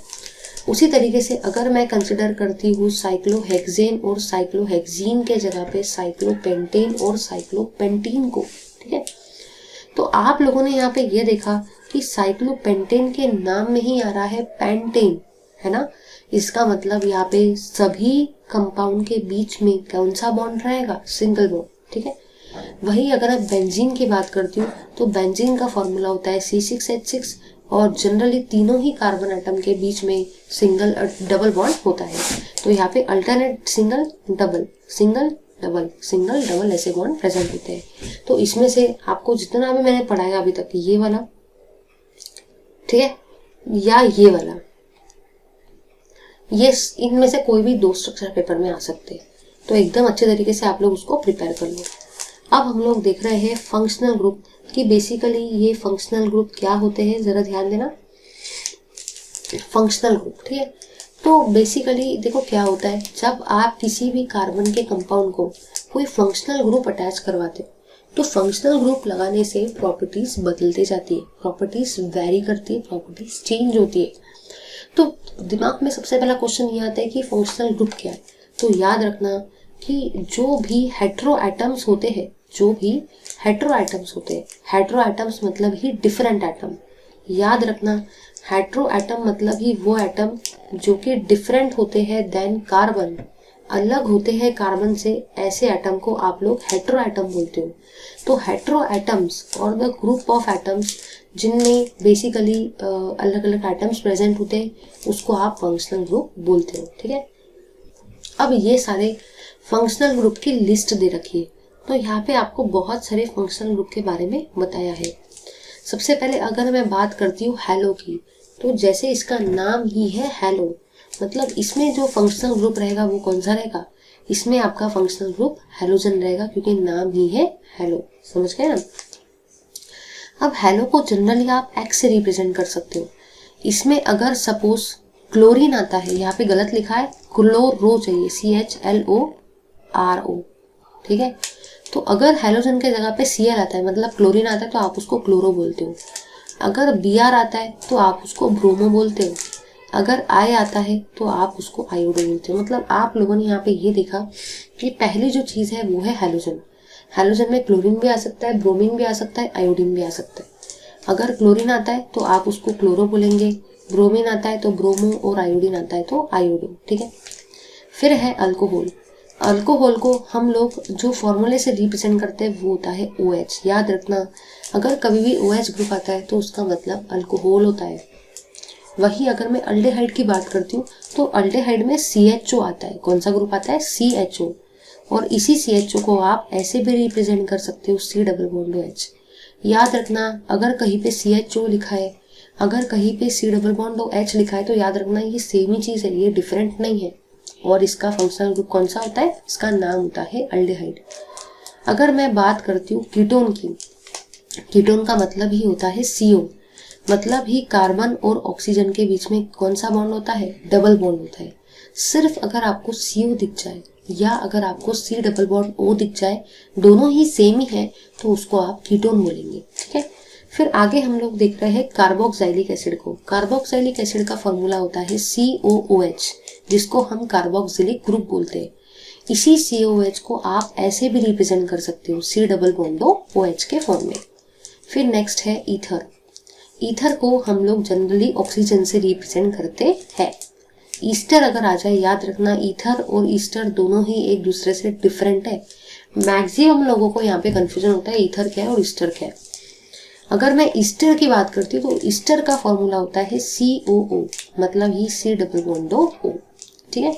उसी तरीके से अगर मैं कंसिडर करती हूँ साइक्लोहेक्सेन और साइक्लोहेक्सीन के जगह पे साइक्लोपेंटेन और साइक्लोपेंटीन को, ठीक है। तो आप लोगों ने यहाँ पे ये देखा कि साइक्लोपेंटेन के नाम में ही आ रहा है पेंटेन, है ना। इसका मतलब यहाँ पे सभी कंपाउंड के बीच में कौन सा बॉन्ड रहेगा, सिंगल बॉन्ड, ठीक है। वही अगर मैं बेंजीन की बात करती हूँ तो बेंजीन का फॉर्मूला होता है C6H6 और जनरली तीनों ही कार्बन एटम के बीच में सिंगल डबल बॉन्ड होता है। तो यहाँ पे alternate single double single double single double ऐसे बॉन्ड प्रेजेंट होते हैं। तो इसमें से आपको जितना भी मैंने पढ़ाया अभी तक, ये वाला, ठीक है, या ये वाला, ये इनमें से कोई भी 2 स्ट्रक्चर पेपर में आ सकते हैं। तो एकदम अच्छे तरीके से आप लोग उसको प्रिपेयर कर लो। अब हम लोग देख रहे हैं फंक्शनल ग्रुप कि बेसिकली ये फंक्शनल ग्रुप क्या होते हैं, जरा ध्यान देना। फंक्शनल ग्रुप, ठीक है। तो बेसिकली देखो क्या होता है, जब आप किसी भी कार्बन के कंपाउंड को कोई फंक्शनल ग्रुप अटैच करवाते हो तो फंक्शनल ग्रुप लगाने से प्रॉपर्टीज बदलते जाती है, प्रॉपर्टीज वेरी करती है, प्रॉपर्टीज चेंज होती है। तो दिमाग में सबसे पहला क्वेश्चन ये आता है कि फंक्शनल ग्रुप क्या है। तो याद रखना कि जो भी हेटेरो एटम्स होते हैं, जो भी हेटेरो एटम्स होते हैं, हेटेरो एटम्स मतलब ही डिफरेंट एटम। याद रखना हेटेरो एटम मतलब ही वो एटम जो कि डिफरेंट होते हैं देन कार्बन। अलग होते हैं कार्बन से, ऐसे एटम को आप लोग हेटेरो एटम बोलते हो। तो हेटेरो एटम्स और द ग्रुप ऑफ एटम्स जिनमें बेसिकली अलग अलग एटम्स प्रेजेंट होते हैं, उसको आप फंक्शनल ग्रुप बोलते हो। ठीक है, अब ये सारे फंक्शनल ग्रुप की लिस्ट दे रखी है। तो यहाँ पे आपको बहुत सारे फंक्शनल ग्रुप के बारे में बताया है। सबसे पहले अगर मैं बात करती हूँ हैलो की, तो जैसे इसका नाम ही है हैलो, मतलब इसमें जो फंक्शनल ग्रुप रहेगा वो कौन सा रहेगा, इसमें आपका फंक्शनल ग्रुप हैलोजन रहेगा, क्योंकि नाम ही है हैलो। समझ गए ना। अब हैलो को जनरली आप एक्स से रिप्रेजेंट कर सकते हो। इसमें अगर सपोज क्लोरीन आता है, यहाँ पे गलत लिखा है, क्लोरो चाहिए, CHLORO। ठीक है, तो अगर हैलोजन के जगह पे Cl आता है, मतलब क्लोरीन आता है, तो आप उसको क्लोरो बोलते हो। अगर Br आता है तो आप उसको ब्रोमो बोलते हो। अगर I आता है तो आप उसको आयोडो बोलते हो। मतलब आप लोगों ने यहाँ पे ये देखा कि पहली जो चीज़ है वो है हैलोजन। हैलोजन में क्लोरीन भी आ सकता है, ब्रोमीन भी आ सकता है, आयोडीन भी आ सकता है। अगर क्लोरीन आता है तो आप उसको क्लोरो बोलेंगे, ब्रोमीन आता है तो ब्रोमो, और आयोडीन आता है तो आयोडो। ठीक है, फिर है अल्कोहल। अल्कोहल को हम लोग जो फॉर्मूले से रिप्रेजेंट करते हैं वो होता है OH। याद रखना, अगर कभी भी OH ग्रुप आता है तो उसका मतलब अल्कोहल होता है। वही अगर मैं अल्डेहाइड की बात करती हूँ तो अल्डेहाइड में CHO आता है। कौन सा ग्रुप आता है, CHO। और इसी CHO को आप ऐसे भी रिप्रेजेंट कर सकते हो, C+OH। याद रखना, अगर कहीं पे CHO लिखा है, अगर कहीं पे C+OH लिखा है, तो याद रखना ये सेम ही चीज़ है, ये डिफरेंट नहीं है। और इसका फंक्शनल ग्रुप कौन सा होता है, इसका नाम होता है अल्डेहाइड। अगर मैं बात करती हूँ कीटोन की, कीटोन का मतलब ही होता है CO। मतलब ही कार्बन और ऑक्सीजन के बीच में कौन सा बॉन्ड होता है, डबल बॉन्ड होता है। सिर्फ अगर आपको CO दिख जाए या अगर आपको C+O दिख जाए, दोनों ही सेम ही है, तो उसको आप कीटोन बोलेंगे। ठीक है, फिर आगे हम लोग देख रहे हैं कार्बोक्सिलिक एसिड को। कार्बोक्सिलिक एसिड का फॉर्मूला होता है COOH, जिसको हम कार्बोक्सिलिक ग्रुप बोलते हैं। इसी COOH को आप ऐसे भी रिप्रेजेंट कर सकते हो, C+OH के फॉर्म में। फिर नेक्स्ट है ईथर। ईथर को हम लोग जनरली ऑक्सीजन से रिप्रेजेंट करते हैं। ईस्टर अगर आ जाए, याद रखना ईथर और ईस्टर दोनों ही एक दूसरे से डिफरेंट है। मैक्सिमम लोगों को यहाँ पे कंफ्यूजन होता है ईथर क्या है और ईस्टर क्या है। अगर मैं ईस्टर की बात करती हूँ तो ईस्टर का फॉर्मूला होता है COO, मतलब ही C+O। ठीक है,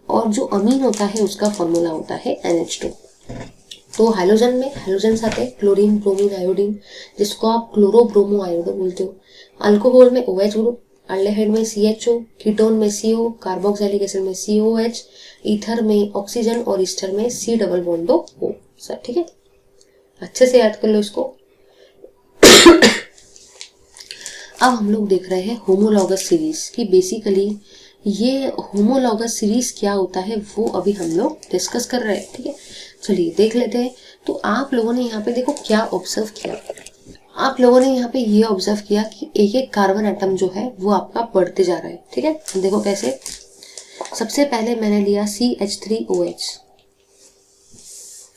और जो अमीन होता है उसका फॉर्मूला होता है NH2। तो हैलोजन में हैलोजन आते हैं क्लोरीन, ब्रोमीन, आयोडीन, जिसको आप क्लोरो ब्रोमो आयोडो बोलते हो। अल्कोहल में OH ग्रुप, अल्डेहाइड में CHO, कीटोन में CO, कार्बोक्सिलिक एसिड में COH, ईथर में ऑक्सीजन और ईस्टर में C+O। सर ठीक है, अच्छे से याद कर लो इसको। अब हम लोग देख रहे हैं होमोलॉगस सीरीज की। बेसिकली ये होमोलॉगस सीरीज क्या होता है वो अभी हम लोग डिस्कस कर रहे हैं। ठीक है, चलिए देख लेते हैं। तो आप लोगों ने यहाँ पे देखो क्या ऑब्जर्व किया। आप लोगों ने यहाँ पे ये ऑब्जर्व किया कि एक एक कार्बन एटम जो है वो आपका बढ़ते जा रहा है। ठीक है, देखो कैसे। सबसे पहले मैंने लिया CH3OH,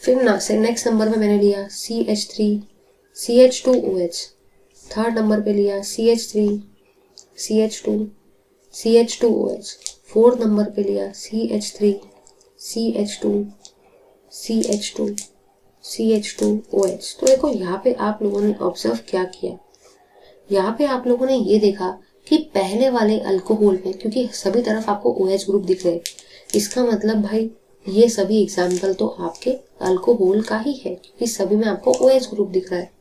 फिर ना से नेक्स्ट नंबर में मैंने लिया CH3, CH2OH, थर्ड नंबर पे लिया CH3, CH2, CH2OH, fourth number पे लिया CH3, CH2, CH2, CH2OH। तो देखो यहाँ पे आप लोगों ने ऑब्जर्व क्या किया, यहाँ पे आप लोगों ने ये देखा कि पहले वाले अल्कोहल में, क्योंकि सभी तरफ आपको OH ग्रुप दिख रहे हैं, इसका मतलब भाई ये सभी एग्जाम्पल तो आपके अल्कोहल का ही है, क्योंकि सभी में आपको OH ग्रुप दिख रहा है।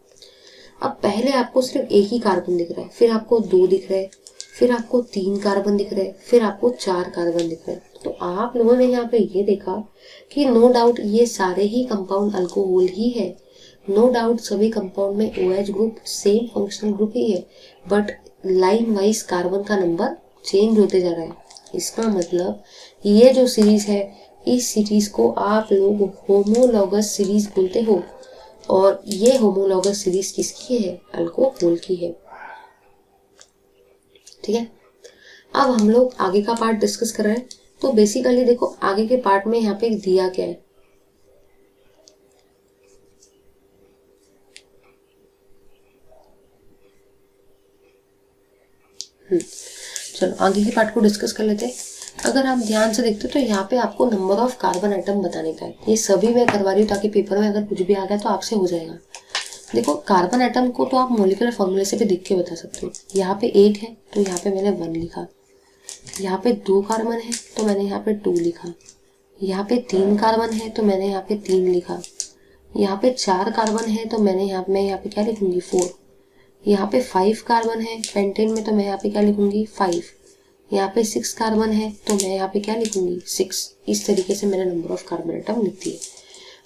अब पहले आपको सिर्फ एक ही कार्बन दिख रहा है, फिर आपको 2 दिख रहे हैं, फिर आपको 3 कार्बन दिख रहे हैं, फिर आपको 4 कार्बन दिख रहे हैं। तो आप लोगों ने यहाँ पे ये देखा कि नो डाउट ये सारे ही कंपाउंड अल्कोहल ही है। नो डाउट सभी कंपाउंड में OH group same functional group ही है, बट लाइन वाइज कार्बन का नंबर चेंज होते जा रहा है। इसका मतलब ये जो सीरीज है, इस सीरीज को आप लोग होमोलॉगस सीरीज बोलते हो, और ये होमोलॉगस सीरीज किसकी है, अल्कोहल की है। ठीक है, अब हम लोग आगे का पार्ट डिस्कस कर रहे हैं। तो बेसिकली देखो आगे के पार्ट में यहाँ पे दिया क्या है, चलो आगे के पार्ट को डिस्कस कर लेते हैं। अगर आप ध्यान से देखते हो तो यहाँ पे आपको नंबर ऑफ कार्बन एटम बताने का है। ये सभी मैं करवा रही हूँ ताकि पेपर में अगर कुछ भी आ गया तो आपसे हो जाएगा। देखो कार्बन एटम को तो आप मॉलिक्यूलर फॉर्मूले से भी देख के बता सकते हो। यहाँ पे 1 है तो यहाँ पे मैंने 1 लिखा, यहाँ पे 2 कार्बन है तो मैंने यहाँ पे 2 लिखा, यहाँ पे 3 कार्बन है तो मैंने यहाँ पे 3 लिखा, यहाँ पे 4 कार्बन है तो मैं यहाँ पे क्या लिखूंगी 4, यहाँ पे 5 कार्बन है पेंटेन में तो मैं यहाँ पे क्या लिखूंगी 5, यहाँ पे 6 कार्बन है तो मैं यहाँ पे क्या लिखूंगी 6। इस तरीके से मैंने नंबर ऑफ कार्बन एटम लिख दिए।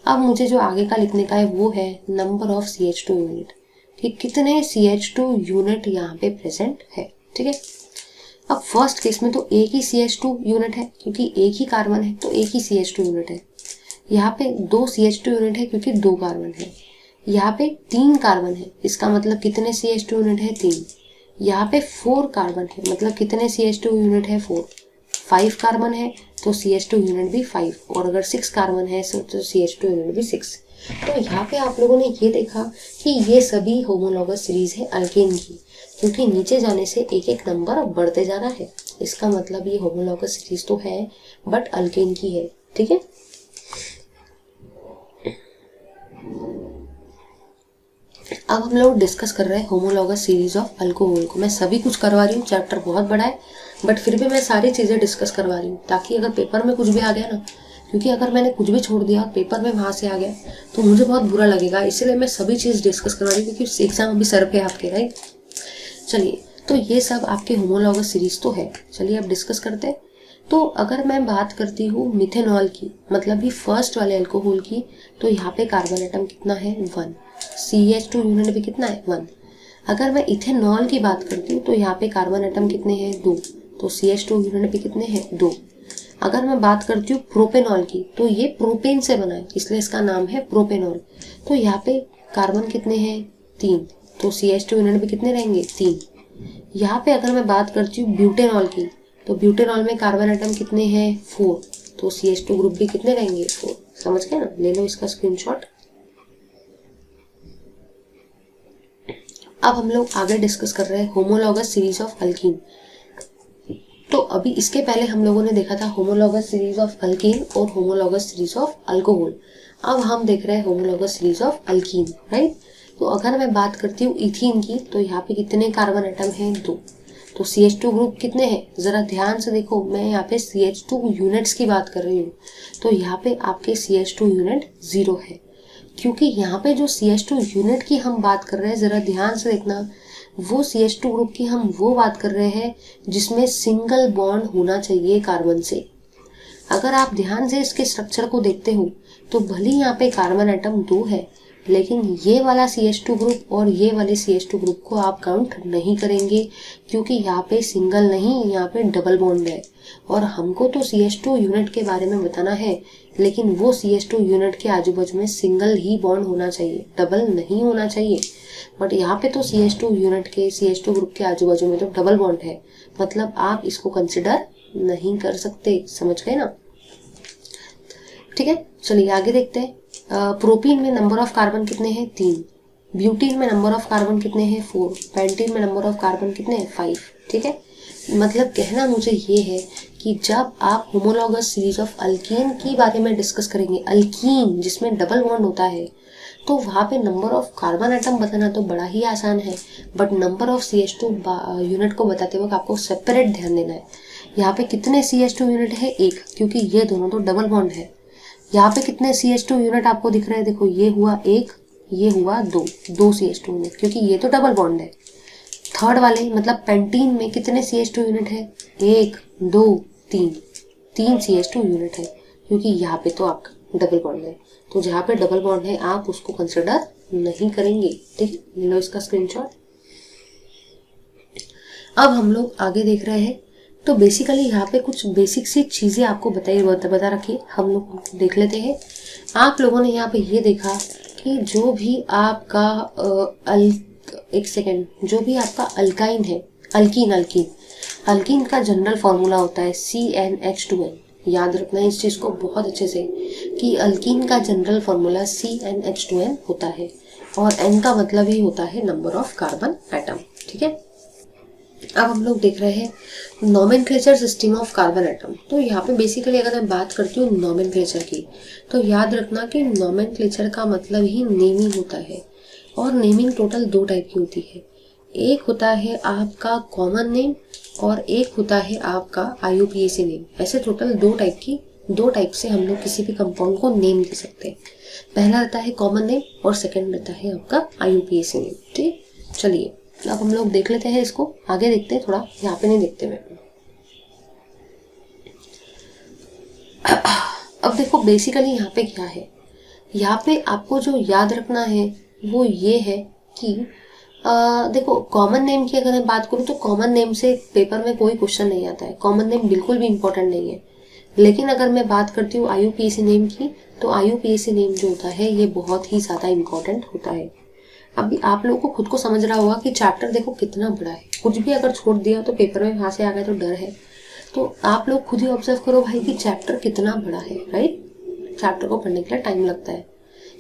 अब मुझे जो आगे का लिखने का है वो है नंबर ऑफ CH2 यूनिट, कि कितने CH2 यूनिट यहाँ पे प्रेजेंट है। ठीक है, अब फर्स्ट केस में तो एक ही CH2 यूनिट है क्योंकि एक ही कार्बन है तो एक ही CH2 यूनिट है। यहाँ पे 2 CH2 यूनिट है क्योंकि 2 कार्बन है। यहाँ पे 3 कार्बन है, इसका मतलब कितने CH2 यूनिट है 3। यहाँ पे 4 कार्बन है, मतलब कितने CH2 यूनिट है 4। 5 कार्बन है तो CH2 यूनिट भी 5, और अगर 6 कार्बन है तो CH2 यूनिट भी 6। तो यहाँ पे आप लोगों ने ये देखा कि ये सभी होमोलॉगस सीरीज है अल्केन की, क्योंकि नीचे जाने से एक एक नंबर बढ़ते जा रहा है। इसका मतलब ये होमोलॉगस सीरीज तो है बट अल्केन की है। ठीक है, अब हम लोग डिस्कस कर रहे हैं होमोलॉगस सीरीज ऑफ अल्कोहल को। मैं सभी कुछ करवा रही हूँ, चैप्टर बहुत बड़ा है बट फिर भी मैं सारी चीज़ें डिस्कस करवा रही हूँ ताकि अगर पेपर में कुछ भी आ गया ना, क्योंकि अगर मैंने कुछ भी छोड़ दिया पेपर में वहाँ से आ गया तो मुझे बहुत बुरा लगेगा, इसलिए मैं सभी चीज़ डिस्कस करवा रही हूँ क्योंकि एग्जाम अभी सर पे आपके, राइट। चलिए, तो ये सब आपके होमोलॉगस सीरीज तो है। चलिए अब डिस्कस करते हैं। तो अगर मैं बात करती हूँ मिथेनॉल की, मतलब ये फर्स्ट वाले अल्कोहल की, तो यहाँ पे कार्बन एटम कितना है 1, CH2 यूनिट भी कितना है 1। अगर मैं इथेनॉल की बात करती हूँ तो यहाँ पे कार्बन एटम कितने हैं 2, तो CH2 यूनिट भी कितने हैं 2। अगर मैं बात करती हूँ प्रोपेनॉल की, तो ये प्रोपेन से बना है इसलिए इसका नाम है प्रोपेनॉल, तो यहाँ पे कार्बन कितने हैं 3, तो CH2 यूनिट भी कितने रहेंगे 3। यहाँ पे अगर मैं बात करती हूँ ब्यूटेनॉल की, तो ब्यूटेनॉल में कार्बन एटम कितने हैं 4, तो CH2 ग्रुप भी कितने रहेंगे 4। समझ गए ना, ले लो इसका स्क्रीनशॉट। अब हम लोग आगे डिस्कस कर रहे हैं होमोलॉगस सीरीज ऑफ अल्कीन। तो अभी इसके पहले हम लोगों ने देखा था होमोलॉगस सीरीज ऑफ अल्कीन और होमोलॉगस सीरीज ऑफ अल्कोहल। अब हम देख रहे हैं homologous series of alkyne, right. तो अगर मैं बात करती हूँ इथीन की, तो यहाँ पे कितने कार्बन एटम हैं 2, तो CH2 ग्रुप कितने हैं जरा ध्यान से देखो। मैं यहाँ पे CH2 यूनिट्स की बात कर रही हूँ, तो यहाँ पे आपके CH2 यूनिट 0 है, क्योंकि यहाँ पे जो CH2 यूनिट की हम बात कर रहे हैं जरा ध्यान से देखना, वो CH2 ग्रुप की हम वो बात कर रहे हैं जिसमें सिंगल बॉन्ड होना चाहिए कार्बन से। अगर आप ध्यान से इसके स्ट्रक्चर को देखते हो तो भले यहाँ पे कार्बन एटम 2 है, लेकिन ये वाला CH2 ग्रुप और ये वाले CH2 ग्रुप को आप काउंट नहीं करेंगे, क्योंकि यहाँ पे सिंगल नहीं, यहाँ पे डबल बॉन्ड है। और हमको तो CH2 यूनिट के बारे में बताना है, लेकिन वो CH2 यूनिट के आजू बाजू में सिंगल ही बॉन्ड होना चाहिए, डबल नहीं होना चाहिए। बट यहाँ पे तो CH2 यूनिट के CH2 ग्रुप के आजू बाजू में तो डबल बॉन्ड है, मतलब आप इसको कंसिडर नहीं कर सकते। समझ गए ना, ठीक है। चलिए आगे देखते हैं। प्रोपीन में नंबर ऑफ कार्बन कितने हैं 3, ब्यूटीन में नंबर ऑफ कार्बन कितने हैं 4, पेंटीन में नंबर ऑफ कार्बन कितने हैं 5। ठीक है, मतलब कहना मुझे ये है कि जब आप होमोलॉगस सीरीज ऑफ अल्कीन के बारे में डिस्कस करेंगे, अल्कीन जिसमें डबल बॉन्ड होता है, तो वहाँ पे नंबर ऑफ कार्बन एटम बताना तो बड़ा ही आसान है, but number of CH2 unit को बताते वक्त आपको सेपरेट ध्यान देना है। यहाँ पे कितने CH2 यूनिट है 1, क्योंकि ये दोनों तो डबल बॉन्ड है। यहाँ पे कितने CH2 यूनिट आपको दिख रहे हैं, देखो ये हुआ 1, ये हुआ 2 CH2 यूनिट, क्योंकि ये तो डबल बॉन्ड है। थर्ड वाले मतलब पेंटीन में कितने CH2 यूनिट है 1, 2, 3 CH2 यूनिट है, क्योंकि यहाँ पे तो आपका डबल बॉन्ड है। तो जहाँ पे डबल बॉन्ड है आप उसको कंसिडर नहीं करेंगे। ठीक है, ले लो इसका स्क्रीनशॉट। अब हम लोग आगे देख रहे हैं। तो बेसिकली यहाँ पे कुछ बेसिक सी चीज़ें आपको बता रखी, हम लोग देख लेते हैं। आप लोगों ने यहाँ पे ये देखा कि जो भी आपका जो भी आपका अल्काइन है, अल्कीन का जनरल फॉर्मूला होता है CnH2n। याद रखना इस चीज़ को बहुत अच्छे से कि अल्कीन का जनरल फॉर्मूला CnH2n होता है, और n का मतलब ही होता है नंबर ऑफ कार्बन एटम। ठीक है, अब हम लोग देख रहे हैं nomenclature system of carbon atom. तो यहाँ पे बेसिकली अगर मैं बात करती हूँ नॉमेनक्लेचर की, तो याद रखना कि नॉमेनक्लेचर का मतलब ही नेमिंग होता है। और नेमिंग टोटल 2 टाइप की होती है। एक होता है आपका कॉमन नेम और एक होता है आपका IUPAC नेम। ऐसे टोटल 2 टाइप से हम लोग किसी भी कंपाउंड को नेम दे सकते हैं। पहला रहता है कॉमन नेम और सेकंड रहता है आपका IUPAC नेम। ठीक, चलिए अब हम लोग देख लेते हैं इसको, आगे देखते हैं, थोड़ा यहाँ पे नहीं देखते मैं। अब देखो बेसिकली यहाँ पे क्या है, यहाँ पे आपको जो याद रखना है वो ये है कि देखो कॉमन नेम की अगर मैं बात करूँ तो कॉमन नेम से पेपर में कोई क्वेश्चन नहीं आता है, कॉमन नेम बिल्कुल भी इंपॉर्टेंट नहीं है। लेकिन अगर मैं बात करती हूँ IUPAC नेम की, तो IUPAC नेम जो होता है ये बहुत ही ज़्यादा इम्पोर्टेंट होता है। अभी आप लोगों को खुद को समझ रहा होगा कि चैप्टर देखो कितना बड़ा है, कुछ भी अगर छोड़ दिया तो पेपर में वहाँ से आ गया तो डर है। तो आप लोग खुद ही ऑब्जर्व करो भाई कि चैप्टर कितना बड़ा है, राइट। चैप्टर को पढ़ने के लिए टाइम लगता है।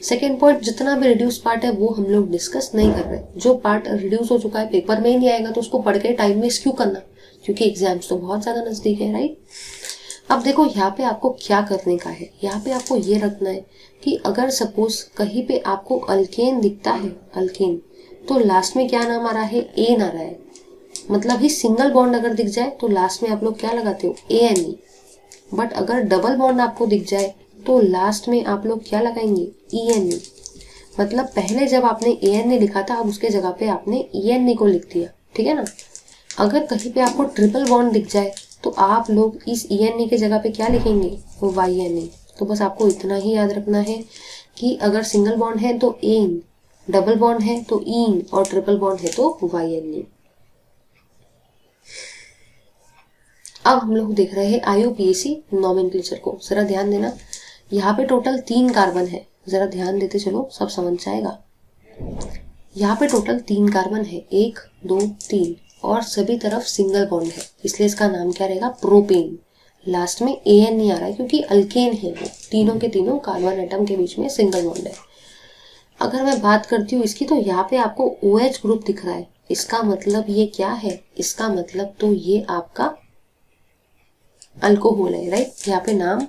सेकेंड पॉइंट, जितना भी रिड्यूस पार्ट है वो हम लोग डिस्कस नहीं कर रहे। जो पार्ट रिड्यूस हो चुका है पेपर में ही नहीं आएगा तो उसको पढ़ के टाइम वेस्ट क्यों करना, क्योंकि एग्जाम्स तो बहुत ज़्यादा नज़दीक है, राइट। अब देखो यहाँ पे आपको क्या करने का है, यहाँ पे आपको ये रखना है कि अगर सपोज कहीं पे आपको अल्केन दिखता है, अल्केन, तो लास्ट में क्या नाम आ रहा है, एन आ रहा है। मतलब ही सिंगल बॉन्ड अगर दिख जाए तो लास्ट में आप लोग क्या लगाते हो, ANE। बट अगर डबल बॉन्ड आपको दिख जाए तो लास्ट में आप लोग क्या लगाएंगे, ENE। मतलब पहले जब आपने ANE लिखा था अब उसके जगह पे आपने ENE को लिख दिया, ठीक है ना। अगर कहीं पे आपको ट्रिपल बॉन्ड दिख जाए तो आप लोग इस ENE के जगह पे क्या लिखेंगे, YNE। तो बस आपको इतना ही याद रखना है कि अगर सिंगल बॉन्ड है तो एन, डबल बॉन्ड है तो इन और ट्रिपल बॉन्ड है तो YNE। अब हम लोग देख रहे हैं IUPAC नॉमेनक्लेचर को, जरा ध्यान देना। यहाँ पे टोटल 3 कार्बन है, जरा ध्यान देते चलो, सब समझ जाएगा। यहाँ पे टोटल 3 कार्बन है, 1 2 3, और सभी तरफ सिंगल बॉन्ड है, इसलिए इसका नाम क्या रहेगा, प्रोपेन। लास्ट में AN नहीं आ रहा है क्योंकि अल्केन है वो, तीनों के तीनों कार्बन एटम के बीच में सिंगल बॉन्ड है। अगर मैं बात करती हूँ इसकी, तो यहाँ पे आपको OH ग्रुप दिख रहा है, इसका मतलब ये क्या है, इसका मतलब तो ये आपका अल्कोहल है, राइट। यहाँ पे नाम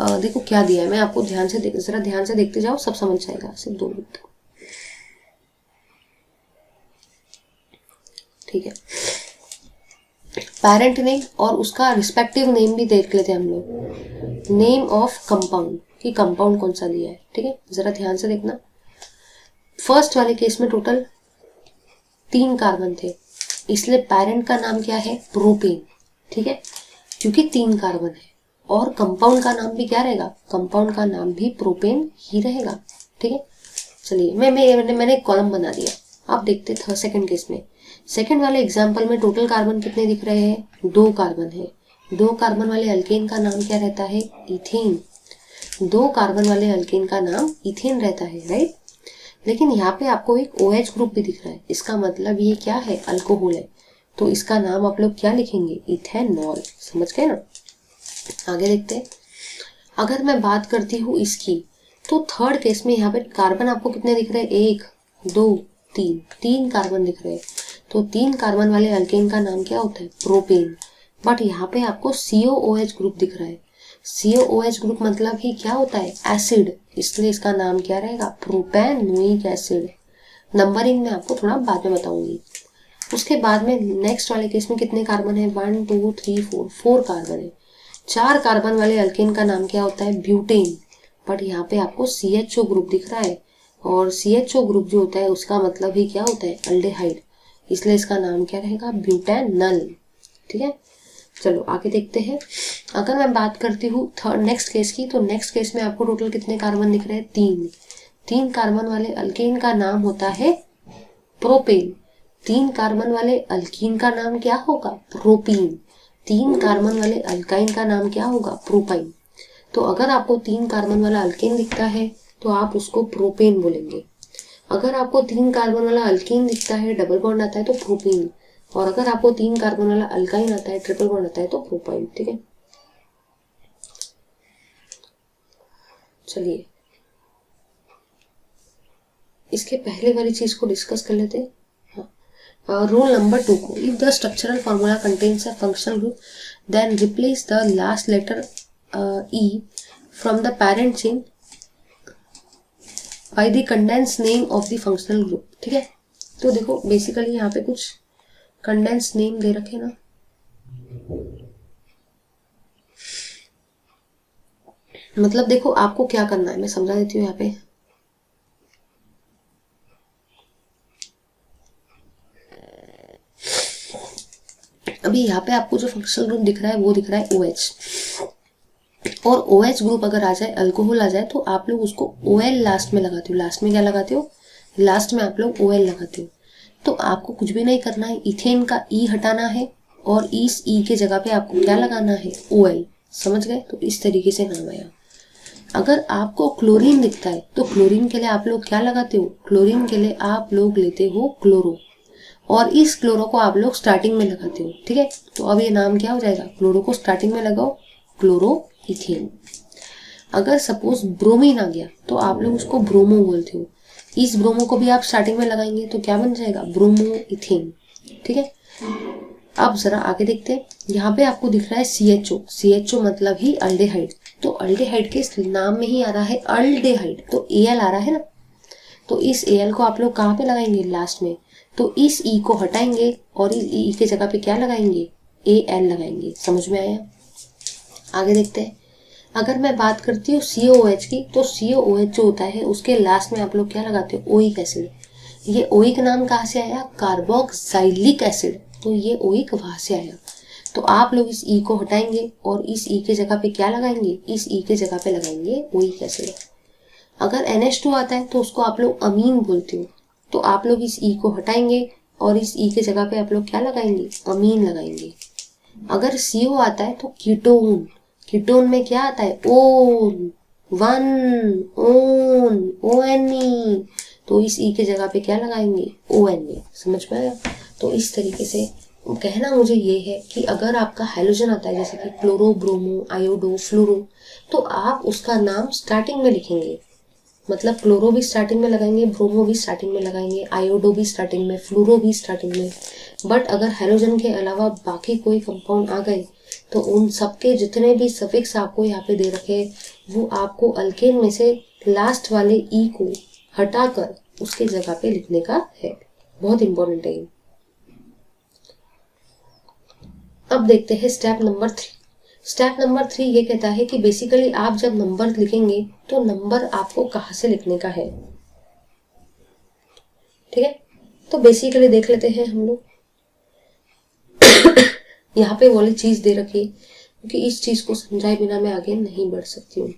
देखो क्या दिया है, मैं आपको ध्यान से जरा ध्यान से देखते जाओ, सब समझ जाएगा, सिर्फ 2 मिनट, ठीक है। पेरेंट नेम और उसका रिस्पेक्टिव नेम भी देख लेते हैं हम लोग, नेम ऑफ कंपाउंड कि कंपाउंड कौन सा दिया है, ठीक है। जरा ध्यान से देखना, फर्स्ट वाले केस में टोटल 3 कार्बन थे, इसलिए पेरेंट का नाम क्या है, प्रोपेन, ठीक है, क्योंकि 3 कार्बन है। और कंपाउंड का नाम भी क्या रहेगा, कंपाउंड का नाम भी प्रोपेन ही रहेगा, ठीक है। चलिए मैंने एक कॉलम बना दिया। आप देखते थे सेकंड केस में, सेकंड वाले एग्जांपल में टोटल कार्बन कितने दिख रहे हैं, 2 कार्बन है। 2 कार्बन वाले अल्केन का नाम क्या रहता है, इथेन। 2 कार्बन वाले अल्केन का नाम इथेन रहता है, राइट। लेकिन यहाँ पे आपको एक OH ग्रुप भी दिख रहा है, इसका मतलब ये क्या है, अल्कोहल है, तो इसका नाम आप लोग क्या लिखेंगे, इथेनॉल। समझ गए ना। आगे देखते हैं। अगर मैं बात करती हूँ इसकी, तो थर्ड केस में यहाँ पे कार्बन आपको कितने दिख रहे हैं, 1 2 3, 3 कार्बन दिख रहे हैं। तो 3 कार्बन वाले अल्केन का नाम क्या होता है, प्रोपेन। बट यहाँ पे आपको COOH ग्रुप दिख रहा है, COOH ग्रुप मतलब ही क्या होता है, एसिड, इसलिए इसका नाम क्या रहेगा, प्रोपेनोइक एसिड। नंबरिंग में आपको थोड़ा बाद में बताऊंगी। उसके बाद में नेक्स्ट वाले केस में कितने कार्बन है, 1 2 3 4, 4 कार्बन है। 4 कार्बन वाले अल्केन का नाम क्या होता है, ब्यूटेन। बट यहाँ पे आपको CHO ग्रुप दिख रहा है, और CHO ग्रुप जो होता है उसका मतलब ही क्या होता है, अल्डेहाइड, इसलिए इसका नाम क्या रहेगा, ब्यूटेनल, ठीक है। चलो आगे देखते हैं। अगर मैं बात करती हूँ थर्ड नेक्स्ट केस की, तो नेक्स्ट केस में आपको टोटल कितने कार्बन दिख रहे हैं, 3। 3 कार्बन वाले अल्केन का नाम होता है प्रोपेन। 3 कार्बन वाले अल्कीन का नाम क्या होगा, प्रोपीन। 3 कार्बन वाले अल्काइन का नाम क्या होगा, प्रोपाइन। तो अगर आपको 3 कार्बन वाला अल्केन दिखता है तो आप उसको प्रोपेन बोलेंगे। अगर आपको 3 कार्बन वाला अल्कीन दिखता है, डबल बॉन्ड आता है, तो प्रोपीन। और अगर आपको 3 कार्बन वाला अल्काइन आता है, ट्रिपल बॉन्ड आता है, तो प्रोपाइन, ठीक है। चलिए इसके पहले वाली चीज को डिस्कस कर लेते हैं। हाँ, रूल नंबर 2 को, if the structural formula contains a functional group then replace the last letter E from the parent chain by the condense name of the functional group. ठीक है, तो देखो बेसिकली यहाँ पे कुछ कंडेंस नेम दे रखे ना, मतलब देखो आपको क्या करना है मैं समझा देती हूँ यहाँ पे। अभी यहाँ पे आपको जो फंक्शनल ग्रुप दिख रहा है वो दिख रहा है OH, और OH ग्रुप अगर आ जाए, अल्कोहल आ जाए, तो आप लोग उसको OL लास्ट में लगाते हो। लास्ट में क्या लगाते हो? लास्ट में आप लोग OL लगाते हो। तो आपको कुछ भी नहीं करना है, इथेन का E हटाना है और इस E के जगह पे आपको क्या लगाना है? OL। समझ गए? तो इस तरीके से नाम आया। अगर आपको क्लोरीन दिखता है तो क्लोरीन के लिए आप लोग क्या लगाते हो? क्लोरीन के लिए आप लोग लेते हो क्लोरो, और इस क्लोरो को आप लोग स्टार्टिंग में लगाते हो। ठीक है, तो अब ये नाम क्या हो जाएगा? क्लोरो को स्टार्टिंग में लगाओ, क्लोरो इथेन। अगर सपोज ब्रोमीन आ गया तो आप लोग उसको ब्रोमो बोलते हो, इस ब्रोमो को भी आप स्टार्टिंग में लगाएंगे तो क्या बन जाएगा? Bromo ethane. ठीक है, अब जरा आगे देखते हैं। यहाँ पे आपको दिख रहा है CHO, CHO मतलब ही अल्डेहाइड, तो अल्डेहाइड के नाम में ही आ रहा है अल्डेहाइड, तो Al आ रहा है ना, तो इस Al को आप लोग कहाँ पे लगाएंगे? लास्ट में। तो इस E को हटाएंगे और इस E के जगह पे क्या लगाएंगे? Al लगाएंगे। समझ में आया? आगे देखते हैं। अगर मैं बात करती हूँ COOH की, तो COOH जो होता है उसके लास्ट में आप लोग क्या लगाते हो? Oic acid. ये ओइक नाम कहाँ से आया? कार्बोक्सिलिक एसिड, तो ये ओइक वहां से आया। तो आप लोग इस E को हटाएंगे और इस E के जगह पे क्या लगाएंगे? इस E के जगह पे लगाएंगे ओइक एसिड। अगर NH2 आता है तो उसको आप लोग अमीन बोलते हो, तो आप लोग इस E को हटाएंगे और इस E के जगह पे आप लोग क्या लगाएंगे? अमीन लगाएंगे। अगर CO आता है तो कीटोन, कीटोन में क्या आता है? ओन, वन, ओन, ONE, तो इस E के जगह पे क्या लगाएंगे? ONA। समझ में आया? तो इस तरीके से कहना मुझे ये है कि अगर आपका हैलोजन आता है जैसे कि क्लोरो, ब्रोमो, आयोडो, फ्लोरो, तो आप उसका नाम स्टार्टिंग में लिखेंगे, मतलब क्लोरो भी स्टार्टिंग में लगाएंगे, ब्रोमो भी स्टार्टिंग में लगाएंगे, आयोडो भी स्टार्टिंग में, फ्लोरो भी स्टार्टिंग में। बट अगर हैलोजन के अलावा बाकी कोई कंपाउंड आ गए तो उन सबके जितने भी सफिक्स आपको यहाँ पे दे रखे वो आपको अल्केन में से लास्ट वाले E को हटाकर उसके जगह पे लिखने का है। बहुत इंपॉर्टेंट है। अब देखते हैं स्टेप नंबर 3। स्टेप नंबर 3 ये कहता है कि बेसिकली आप जब नंबर लिखेंगे तो नंबर आपको कहाँ से लिखने का है। ठीक है, तो बेसिकली देख लेते हैं हम लोग। यहाँ पे वाली चीज दे रखी है क्योंकि इस चीज को समझाए बिना मैं आगे नहीं बढ़ सकती हूँ।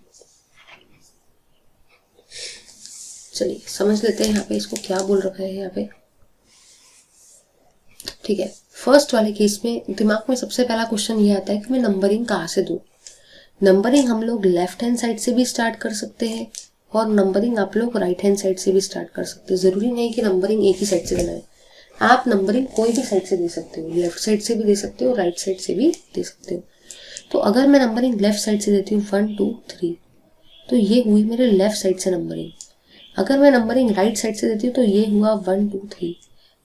चलिए समझ लेते हैं यहाँ पे इसको क्या बोल रखा है यहाँ पे। ठीक है, फर्स्ट वाले केस में दिमाग में सबसे पहला क्वेश्चन ये आता है कि मैं नंबरिंग कहाँ से दूं। नंबरिंग हम लोग लेफ्ट हैंड साइड से भी स्टार्ट कर सकते हैं और नंबरिंग आप लोग राइट हैंड साइड से भी स्टार्ट कर सकते हैं। जरूरी नहीं कि नंबरिंग एक ही साइड से देना है, आप नंबरिंग कोई भी साइड से दे सकते हो, लेफ्ट साइड से भी दे सकते हो, राइट साइड से भी दे सकते हो। तो अगर मैं नंबरिंग लेफ्ट साइड से देती हूँ 1 2 3, तो ये हुई मेरे लेफ्ट साइड से नंबरिंग। अगर मैं नंबरिंग राइट साइड से देती हूँ तो ये हुआ 1 2 3।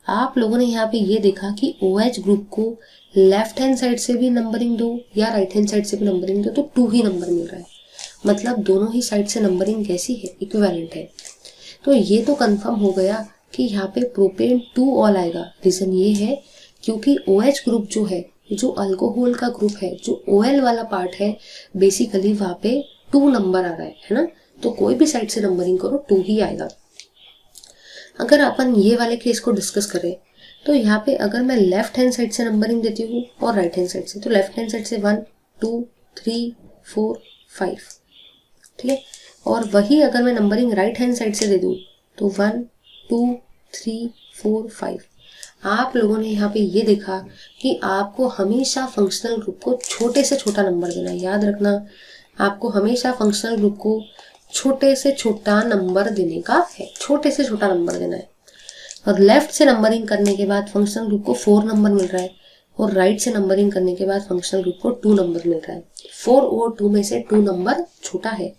आप लोगों ने यहाँ पे ये देखा कि OH ग्रुप को लेफ्ट हैंड साइड से भी नंबरिंग दो या राइट हैंड साइड से भी नंबरिंग दो तो 2 ही नंबर मिल रहा है, मतलब दोनों ही साइड से नंबरिंग कैसी है? इक्विवेलेंट है। तो ये तो कंफर्म हो गया कि यहाँ पे प्रोपेन 2 ऑल आएगा। रीजन ये है क्योंकि OH ग्रुप जो है, जो अल्कोहल का ग्रुप है, जो OL वाला पार्ट है, बेसिकली वहाँ पे 2 नंबर आ रहा है ना, तो कोई भी साइड से नंबरिंग करो 2 ही आएगा। अगर अपन ये वाले केस को डिस्कस करें तो यहाँ पे अगर मैं लेफ्ट हैंड साइड से नंबरिंग देती हूँ और राइट हैंड साइड से, तो लेफ्ट हैंड साइड से 1 2 3 4 5, ठीक है। और वही अगर मैं नंबरिंग राइट हैंड साइड से दे दूँ तो 1 2 3 4 5। आप लोगों ने यहाँ पे ये देखा कि आपको हमेशा फंक्शनल ग्रुप को छोटे से छोटा नंबर देना है। याद रखना, आपको हमेशा फंक्शनल ग्रुप को छोटे से छोटा नंबर देने का है, छोटे से छोटा नंबर देना है। और लेफ्ट से नंबरिंग करने के बाद फंक्शनल ग्रुप को 4 नंबर मिल रहा है और राइट से नंबरिंग करने के बाद फंक्शनल ग्रुप को 2 नंबर मिल रहा है। 4 और 2 में से 2 नंबर छोटा है,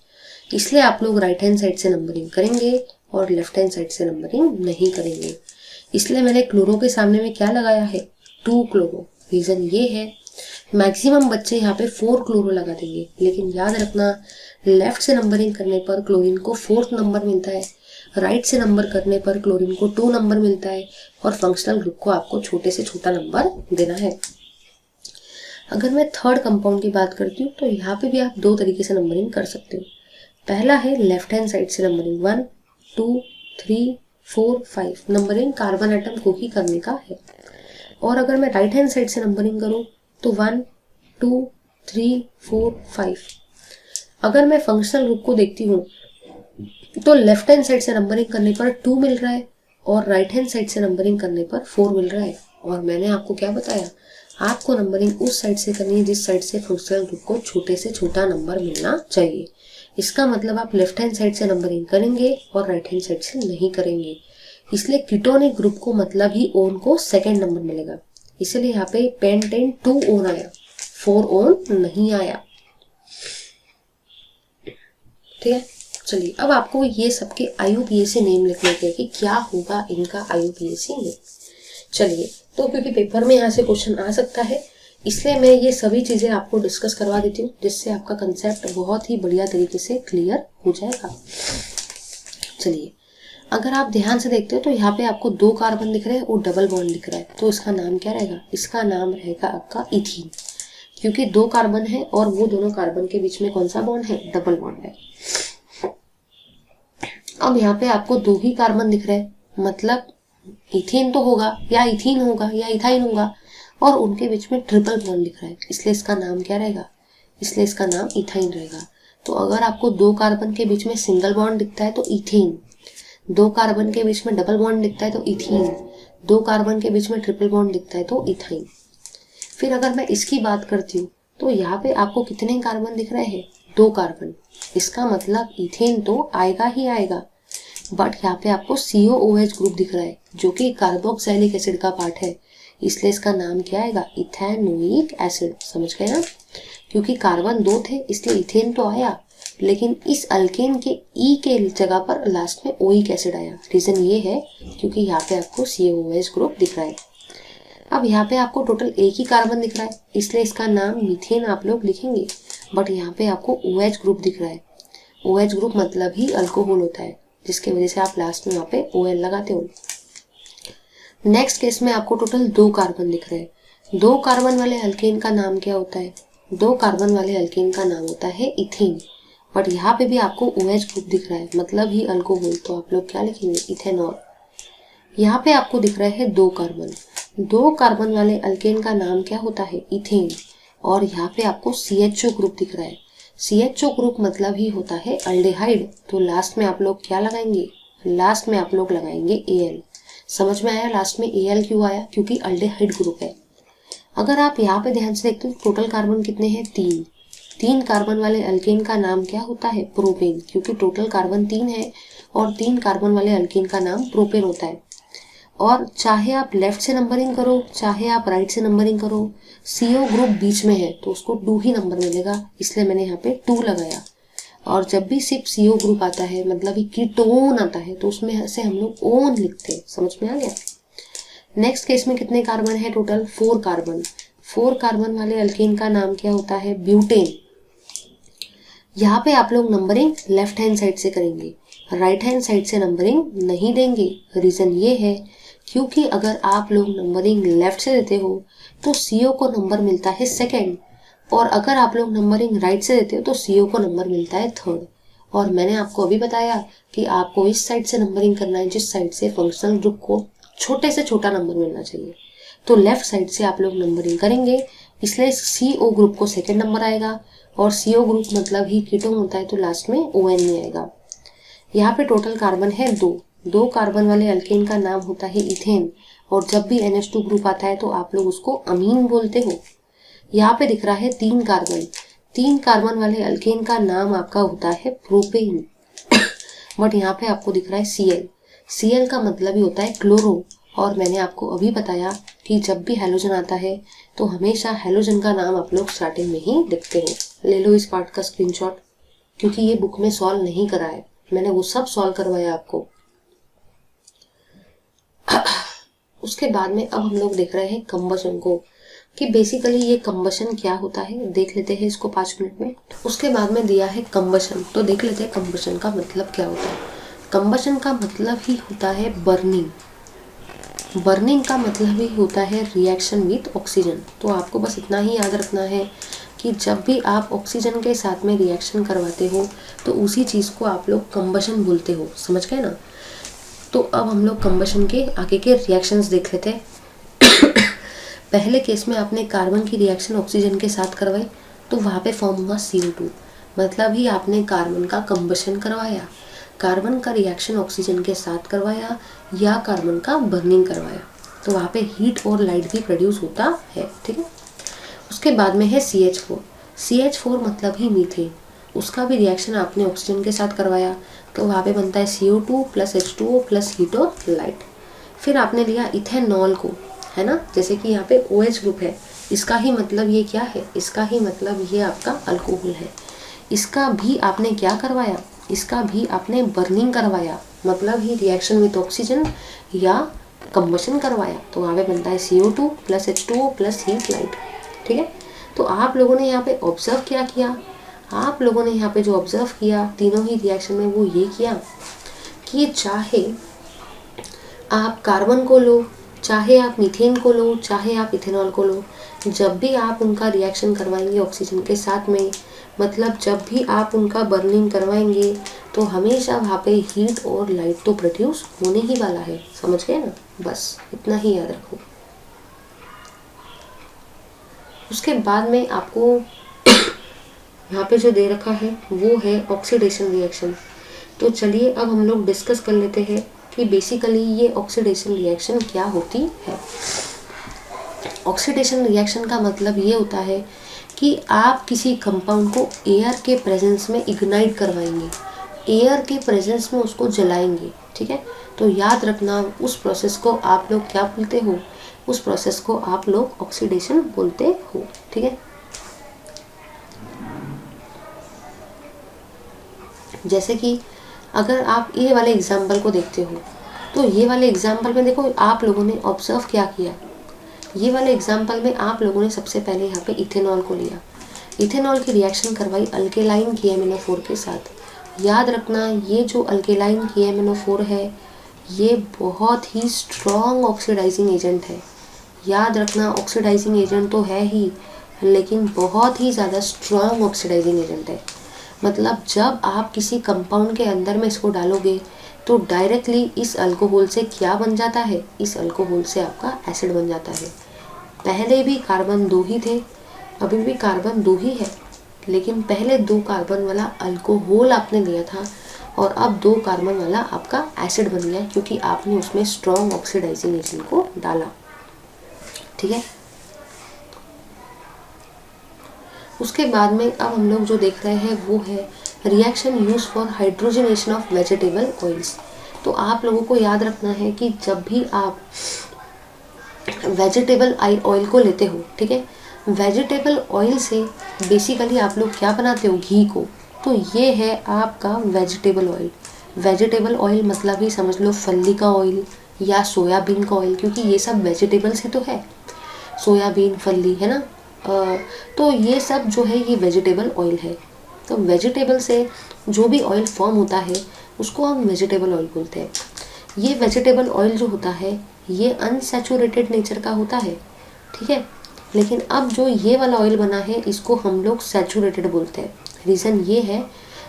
इसलिए आप लोग राइट हैंड साइड से नंबरिंग करेंगे और लेफ्ट हैंड साइड से नंबरिंग नहीं करेंगे। इसलिए मैंने क्लोरो के सामने में क्या लगाया है, 2 क्लोरो। रीजन ये है, मैक्सिमम बच्चे यहाँ पे 4 क्लोरो लगा देंगे, लेकिन याद रखना लेफ्ट से नंबरिंग करने पर क्लोरीन को 4th नंबर मिलता है, राइट से नंबर करने पर क्लोरीन को 2 नंबर मिलता है, और फंक्शनल ग्रुप को आपको छोटे से छोटा नंबर देना है। अगर मैं थर्ड कंपाउंड की बात करती हूँ तो यहाँ पे भी आप 2 तरीके से नंबरिंग कर सकते हो। पहला है लेफ्ट हैंड साइड से नंबरिंग, 1 2 3 4 5 नंबरिंग कार्बन एटम को ही करने का है। और अगर मैं राइट हैंड साइड से नंबरिंग करूँ तो 1 2 3 4 5। अगर मैं फंक्शनल ग्रुप को देखती हूँ तो लेफ्ट हैंड साइड से नंबरिंग करने पर 2 मिल रहा है और राइट हैंड साइड से नंबरिंग करने पर 4 मिल रहा है। और मैंने आपको क्या बताया, आपको नंबरिंग उस साइड से करनी है जिस साइड से फंक्शनल ग्रुप को छोटे से छोटा नंबर मिलना चाहिए। इसका मतलब आप लेफ्ट हैंड साइड से नंबरिंग करेंगे और राइट हैंड साइड से नहीं करेंगे। इसलिए कीटोनिक ग्रुप को मतलब ही ओन को सेकेंड नंबर मिलेगा। इसलिए यहाँ पे पेंटेन 2 ओन आया, 4 ओन नहीं आया। ठीक है, चलिए अब आपको ये सबके IUPAC नेम लिखने के कि क्या होगा इनका IUPAC नेम। चलिए, तो क्योंकि पेपर में यहाँ से क्वेश्चन आ सकता है इसलिए मैं ये सभी चीज़ें आपको डिस्कस करवा देती हूँ, जिससे आपका कंसेप्ट बहुत ही बढ़िया तरीके से क्लियर हो जाएगा। चलिए, अगर आप ध्यान से देखते हो तो यहाँ पे आपको 2 कार्बन दिख रहे हैं और डबल बॉन्ड दिख रहा है, तो इसका नाम क्या रहेगा, इसका नाम रहेगा आपका इथीन, क्योंकि 2 कार्बन है और वो दोनों कार्बन के बीच में कौन सा बॉन्ड है, डबल बॉन्ड है। अब यहाँ पे आपको 2 ही कार्बन दिख रहे हैं, मतलब इथेन तो होगा या इथीन होगा या इथाइन होगा, और उनके बीच में ट्रिपल बॉन्ड दिख रहा है, इसलिए इसका नाम क्या रहेगा, इसलिए इसका नाम इथाइन रहेगा। तो अगर आपको 2 कार्बन के बीच में सिंगल बॉन्ड दिखता है तो इथेन, 2 कार्बन के बीच में डबल बॉन्ड दिखता है तो इथीन, 2 कार्बन के बीच में ट्रिपल बॉन्ड दिखता है तो इथाइन। फिर अगर मैं इसकी बात करती हूँ तो यहाँ पे आपको कितने कार्बन दिख रहे हैं, 2 कार्बन। इसका मतलब इथेन तो आएगा ही आएगा, बट यहाँ पे आपको COOH ग्रुप दिख रहा है जो कि कार्बोक्सिलिक एसिड का पार्ट है, इसलिए इसका नाम क्या आएगा, इथेनोइक एसिड। समझ गए ना, क्योंकि कार्बन 2 थे इसलिए इथेन तो आया, लेकिन इस अल्केन के ई के जगह पर लास्ट में ओइक एसिड आया। रीजन ये है क्योंकि यहाँ पे आपको COOH ग्रुप दिख रहा है। अब यहाँ पे आपको टोटल 1 ही कार्बन दिख रहा है, इसलिए इसका नाम मीथेन आप लोग लिखेंगे, बट यहाँ पे आपको OH ग्रुप दिख रहा है। OH ग्रुप मतलब ही अल्कोहल होता है, जिसकी वजह से आप लास्ट में यहाँ पे OL लगाते हो। नेक्स्ट केस में आपको टोटल 2 कार्बन दिख रहे हैं। 2 कार्बन वाले अल्केन का नाम क्या होता है, 2 कार्बन वाले अल्केन का नाम होता है इथेन, बट यहाँ पे भी आपको OH ग्रुप दिख रहा है, मतलब ही अल्कोहल, तो आप लोग क्या लिखेंगे, इथेनॉल। यहाँ पे आपको दिख रहे हैं 2 कार्बन, 2 कार्बन वाले अल्केन का नाम क्या होता है, इथेन, और यहाँ पे आपको CHO ग्रुप दिख रहा है। CHO ग्रुप मतलब ही होता है अल्डेहाइड, तो लास्ट में आप लोग क्या लगाएंगे, लास्ट में आप लोग लगाएंगे Al। समझ में आया लास्ट में Al क्यों आया, क्योंकि अल्डेहाइड ग्रुप है। अगर आप यहाँ पे ध्यान से देखते हो टोटल कार्बन कितने हैं, 3 कार्बन वाले अल्केन का नाम क्या होता है, प्रोपेन, क्योंकि टोटल कार्बन 3 है और 3 कार्बन वाले अल्केन का नाम प्रोपेन होता है। और चाहे आप लेफ्ट से नंबरिंग करो चाहे आप राइट से नंबरिंग करो, CO ग्रुप बीच में है तो उसको 2 ही नंबर मिलेगा, इसलिए मैंने यहाँ पे 2 लगाया। और जब भी सिर्फ CO ग्रुप आता है मतलब ही कीटोन आता है तो उसमें से हम लोग ओन लिखते हैं। समझ में आ गया। नेक्स्ट केस में कितने कार्बन है, टोटल 4 कार्बन। 4 कार्बन वाले अल्केन का नाम क्या होता है, ब्यूटेन। यहाँ पे आप लोग नंबरिंग लेफ्ट हैंड साइड से करेंगे, राइट हैंड साइड से नंबरिंग नहीं देंगे। रीजन ये है क्योंकि अगर आप लोग नंबरिंग लेफ्ट से देते हो तो CO को नंबर मिलता है सेकेंड, और अगर आप लोग नंबरिंग राइट से देते हो तो CO को नंबर मिलता है थर्ड। और मैंने आपको अभी बताया कि आपको इस साइड से नंबरिंग करना है जिस साइड से फंक्शनल ग्रुप को छोटे से छोटा नंबर मिलना चाहिए, तो लेफ्ट साइड से आप लोग नंबरिंग करेंगे, इसलिए CO ग्रुप को सेकेंड नंबर आएगा, और CO ग्रुप मतलब ही कीटोन होता है तो लास्ट में ON नहीं आएगा। यहाँ पे टोटल कार्बन है 2 कार्बन वाले अल्केन का नाम होता है इथेन, और जब भी NH2 ग्रुप आता है तो आप लोग उसको अमीन बोलते हो। यहाँ पे दिख रहा है 3 कार्बन वाले अल्केन का नाम आपका होता है प्रोपेन, बट यहाँ पे आपको दिख रहा है Cl का मतलब ही होता है क्लोरो। और मैंने आपको अभी बताया कि जब भी हैलोजन आता है तो हमेशा हैलोजन का नाम आप लोग स्टार्टिंग में ही लिखते हो। ले लो इस पार्ट का स्क्रीनशॉट, क्योंकि ये बुक में सॉल्व नहीं करा है, मैंने वो सब सॉल्व करवाया आपको। उसके बाद में अब हम लोग देख रहे हैं कंबशन को, कि बेसिकली ये कंबशन क्या होता है, देख लेते हैं इसको 5 मिनट में। उसके बाद में दिया है कंबशन, तो देख लेते हैं कंबशन का मतलब क्या होता है। कंबशन का मतलब ही होता है बर्निंग। बर्निंग का मतलब ही होता है रिएक्शन विथ ऑक्सीजन। तो आपको बस इतना ही याद रखना है कि जब भी आप ऑक्सीजन के साथ में रिएक्शन करवाते हो तो उसी चीज़ को आप लोग कंबशन बोलते हो, समझ गए ना। तो अब हम लोग कंबशन के आगे के रिएक्शंस देख लेते हैं। पहले केस में आपने कार्बन की रिएक्शन ऑक्सीजन के साथ करवाई, तो वहाँ पे फॉर्म हुआ CO2, मतलब ही आपने कार्बन का कंबशन करवाया। कार्बन का रिएक्शन ऑक्सीजन के साथ करवाया या कार्बन का बर्निंग करवाया, तो वहाँ पे हीट और लाइट भी प्रोड्यूस होता है, ठीक है। उसके बाद में है CH4। CH4 मतलब ही मीथेन, उसका भी रिएक्शन आपने ऑक्सीजन के साथ करवाया, तो वहाँ पे बनता है CO2 + H2O + हीट और लाइट। फिर आपने लिया इथेनॉल को, है ना, जैसे कि यहाँ पे OH ग्रुप है, इसका ही मतलब ये क्या है, इसका ही मतलब ये आपका अल्कोहल है। इसका भी आपने क्या करवाया, इसका भी आपने बर्निंग करवाया, मतलब ही रिएक्शन विथ ऑक्सीजन या कंबशन करवाया, तो वहाँ पे बनता है CO2 + H2O + हीट लाइट, ठीक है। तो आप लोगों ने यहाँ पे ऑब्जर्व क्या किया, आप लोगों ने यहाँ पे जो ऑब्जर्व किया तीनों ही रिएक्शन में, वो ये किया कि चाहे आप कार्बन को लो, चाहे आप मीथेन को लो, चाहे आप इथेनॉल को लो, जब भी आप उनका रिएक्शन करवाएंगे ऑक्सीजन के साथ में, मतलब जब भी आप उनका बर्निंग करवाएंगे, तो हमेशा वहाँ पे हीट और लाइट तो प्रोड्यूस होने ही वाला है, समझ गए ना। बस इतना ही याद रखो। उसके बाद में आपको यहाँ पे जो दे रखा है वो है ऑक्सीडेशन रिएक्शन। तो चलिए अब हम लोग डिस्कस कर लेते हैं कि बेसिकली ये ऑक्सीडेशन रिएक्शन क्या होती है। ऑक्सीडेशन रिएक्शन का मतलब ये होता है कि आप किसी कंपाउंड को एयर के प्रेजेंस में इग्नाइट करवाएंगे, एयर के प्रेजेंस में उसको जलाएंगे, ठीक है। तो याद रखना उस प्रोसेस को आप लोग क्या बोलते हो, उस प्रोसेस को आप लोग ऑक्सीडेशन बोलते हो, ठीक है। जैसे कि अगर आप ये वाले एग्जाम्पल को देखते हो, तो ये वाले एग्जाम्पल में देखो आप लोगों ने ऑब्जर्व क्या किया, ये वाले एग्जाम्पल में आप लोगों ने सबसे पहले यहाँ पे इथेनॉल को लिया, इथेनॉल की रिएक्शन करवाई अल्केलाइन की MnO4 के साथ। याद रखना ये जो अल्केलाइन की MnO4 है ये बहुत ही स्ट्रॉन्ग ऑक्सीडाइजिंग एजेंट है। याद रखना ऑक्सीडाइजिंग एजेंट तो है ही, लेकिन बहुत ही ज़्यादा स्ट्रॉन्ग ऑक्सीडाइजिंग एजेंट है। मतलब जब आप किसी कंपाउंड के अंदर में इसको डालोगे तो डायरेक्टली इस अल्कोहल से क्या बन जाता है, इस अल्कोहल से आपका एसिड बन जाता है। पहले भी कार्बन 2 ही थे, अभी भी कार्बन 2 ही है, लेकिन पहले 2 कार्बन वाला अल्कोहल आपने लिया था और अब 2 कार्बन वाला आपका एसिड बन गया, क्योंकि आपने उसमें स्ट्रॉन्ग ऑक्सीडाइजिंग एजेंट को डाला, ठीक है। उसके बाद में अब हम लोग जो देख रहे हैं वो है reaction use for hydrogenation of vegetable oils. तो आप लोगों को याद रखना है कि जब भी आप वेजिटेबल ऑयल को लेते हो, ठीक है, वेजिटेबल ऑयल से बेसिकली आप लोग क्या बनाते हो, घी को। तो ये है आपका वेजिटेबल ऑयल। वेजिटेबल ऑयल मतलब ही समझ लो फल्ली का ऑयल या सोयाबीन का ऑयल, क्योंकि ये सब वेजिटेबल से तो है, सोयाबीन फल्ली है ना। तो ये सब जो है ये वेजिटेबल ऑयल है। तो वेजिटेबल से जो भी ऑयल फॉर्म होता है उसको हम वेजिटेबल ऑयल बोलते हैं। ये वेजिटेबल ऑयल जो होता है ये अनसैचुरेटेड नेचर का होता है, ठीक है। लेकिन अब जो ये वाला ऑयल बना है इसको हम लोग सैचुरेटेड बोलते हैं। रीज़न ये है,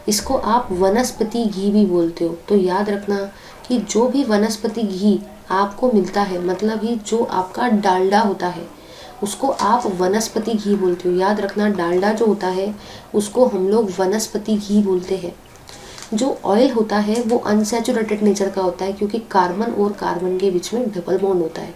इसको आप वनस्पति घी भी बोलते हो। तो याद रखना कि जो भी वनस्पति घी आपको मिलता है, मतलब ही जो आपका डालडा होता है, उसको आप वनस्पति घी बोलते हो। याद रखना डालडा जो होता है उसको हम लोग वनस्पति घी बोलते हैं। जो ऑयल होता है वो अनसैचुरेटेड नेचर का होता है, क्योंकि कार्बन और कार्बन के बीच में डबल बॉन्ड होता है।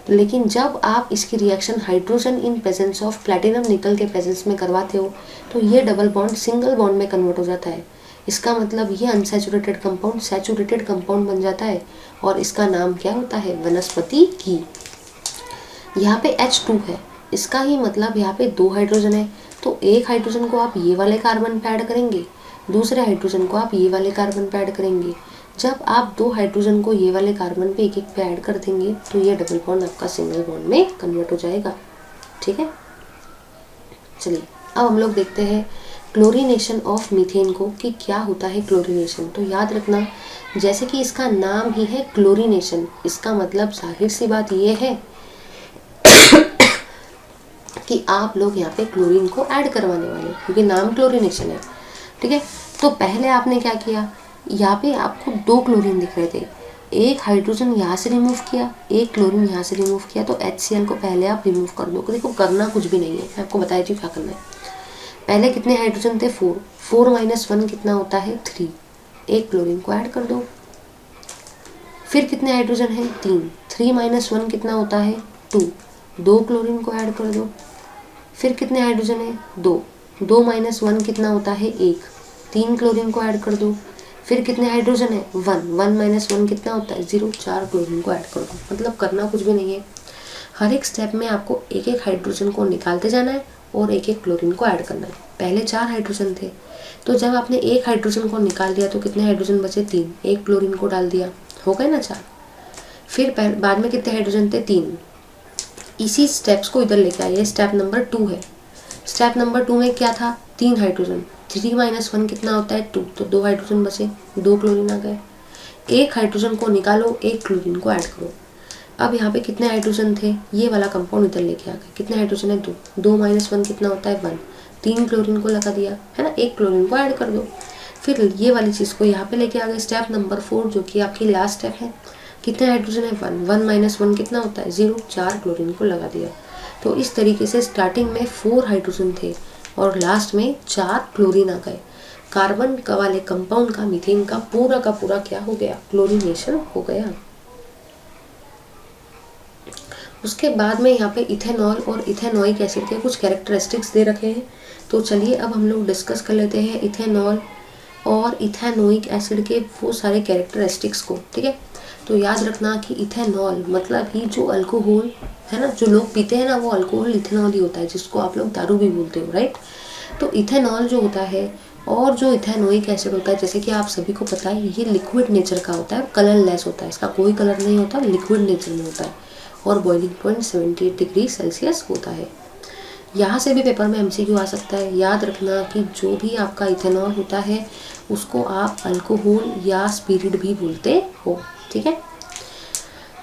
लेकिन जब आप इसकी reaction hydrogen in presence of platinum निकल के प्रेजेंस में करवाते हो तो ये डबल बॉन्ड सिंगल बॉन्ड में कन्वर्ट हो जाता है। इसका मतलब ये अनसैचुरेटेड कंपाउंड सैचुरेटेड कंपाउंड बन जाता है और इसका नाम क्या होता है, वनस्पति घी। यहाँ पे H2 है, इसका ही मतलब यहाँ पे 2 हाइड्रोजन है, तो एक हाइड्रोजन को आप ये वाले कार्बन पे ऐड करेंगे, दूसरे हाइड्रोजन को आप ये वाले कार्बन पे ऐड करेंगे। जब आप 2 हाइड्रोजन को ये वाले कार्बन पे एक एक पे ऐड कर देंगे तो ये डबल बॉन्ड आपका सिंगल बॉन्ड में कन्वर्ट हो जाएगा। ठीक है, चलिए अब हम लोग देखते हैं क्लोरीनेशन ऑफ मीथेन को कि क्या होता है क्लोरीनेशन। तो याद रखना, जैसे कि इसका नाम ही है क्लोरीनेशन, इसका मतलब जाहिर सी बात ये है कि आप लोग यहाँ पे क्लोरीन को ऐड करवाने वाले, क्योंकि नाम क्लोरीनेशन है। ठीक है, तो पहले आपने क्या किया, यहाँ पे आपको 2 क्लोरीन दिख रहे थे, एक हाइड्रोजन यहाँ से रिमूव किया, एक क्लोरीन यहाँ से रिमूव किया, तो HCl को पहले आप रिमूव कर दो। देखो करना कुछ भी नहीं है, मैं आपको बताई थी क्या करना है। पहले कितने हाइड्रोजन थे, 4, 4 - 1 कितना होता है, 3, एक क्लोरीन को ऐड कर दो। फिर कितने हाइड्रोजन है, 3, 3 - 1 कितना होता है, 2, 2 क्लोरीन को ऐड कर दो। फिर कितने हाइड्रोजन है, 2, 2 - 1 कितना होता है, 1, 3 क्लोरीन को ऐड कर दो। फिर कितने हाइड्रोजन है, 1, 1 - 1 कितना होता है, 0, 4 क्लोरीन को ऐड कर दो। मतलब करना कुछ भी नहीं है, हर एक स्टेप में आपको एक एक हाइड्रोजन को निकालते जाना है और एक एक क्लोरीन को ऐड करना है। पहले 4 हाइड्रोजन थे, तो जब आपने एक हाइड्रोजन को निकाल दिया तो कितने हाइड्रोजन बचे, 3, एक क्लोरीन को डाल दिया, हो गए ना 4। फिर बाद में कितने हाइड्रोजन थे, 3। इसी स्टेप्स को इधर लेके आइए, स्टेप नंबर 2 है। स्टेप नंबर 2 में क्या था, 3 हाइड्रोजन, 3 - 1 कितना होता है, 2, तो 2 हाइड्रोजन बचे, 2 क्लोरीन आ गए। एक हाइड्रोजन को निकालो, एक क्लोरीन को ऐड करो। अब यहाँ पे कितने हाइड्रोजन थे, ये वाला कंपाउंड इधर लेके आ गए, कितने हाइड्रोजन है, 2, 2 - 1 कितना होता है, 1, 3 क्लोरीन को लगा दिया है ना, एक क्लोरीन को ऐड कर दो। फिर ये वाली चीज़ को यहाँ पे लेके आ गए, स्टेप नंबर 4 जो कि आपकी लास्ट स्टेप है। कितने हाइड्रोजन है, 1, 1 - 1 कितना होता है, 0, 4 क्लोरीन को लगा दिया। तो इस तरीके से स्टार्टिंग में 4 हाइड्रोजन थे और लास्ट में 4 क्लोरीन आ गए। कार्बन का वाले कंपाउंड का, मीथेन का पूरा क्या हो गया, क्लोरीनेशन हो गया। उसके बाद में यहाँ पे इथेनॉल और इथेनोइक एसिड के कुछ कैरेक्टरिस्टिक्स दे रखे हैं। तो चलिए अब हम लोग डिस्कस कर लेते हैं इथेनॉल और इथेनोइक एसिड के वो सारे कैरेक्टरिस्टिक्स को। ठीक है, तो याद रखना कि इथेनॉल मतलब ही जो अल्कोहल है ना, जो लोग पीते हैं ना, वो अल्कोहल इथेनॉल ही होता है, जिसको आप लोग दारू भी बोलते हो, राइट। तो इथेनॉल जो होता है और जो इथेनोइक एसिड होता है, जैसे कि आप सभी को पता है, ये लिक्विड नेचर का होता है, कलरलेस होता है, इसका कोई कलर नहीं होता, लिक्विड नेचर में होता है और बॉइलिंग पॉइंट 78 डिग्री सेल्सियस होता है। यहाँ से भी पेपर में MCQ आ सकता है। याद रखना कि जो भी आपका इथेनॉल होता है उसको आप अल्कोहल या स्पिरिट भी बोलते हो। ठीक है,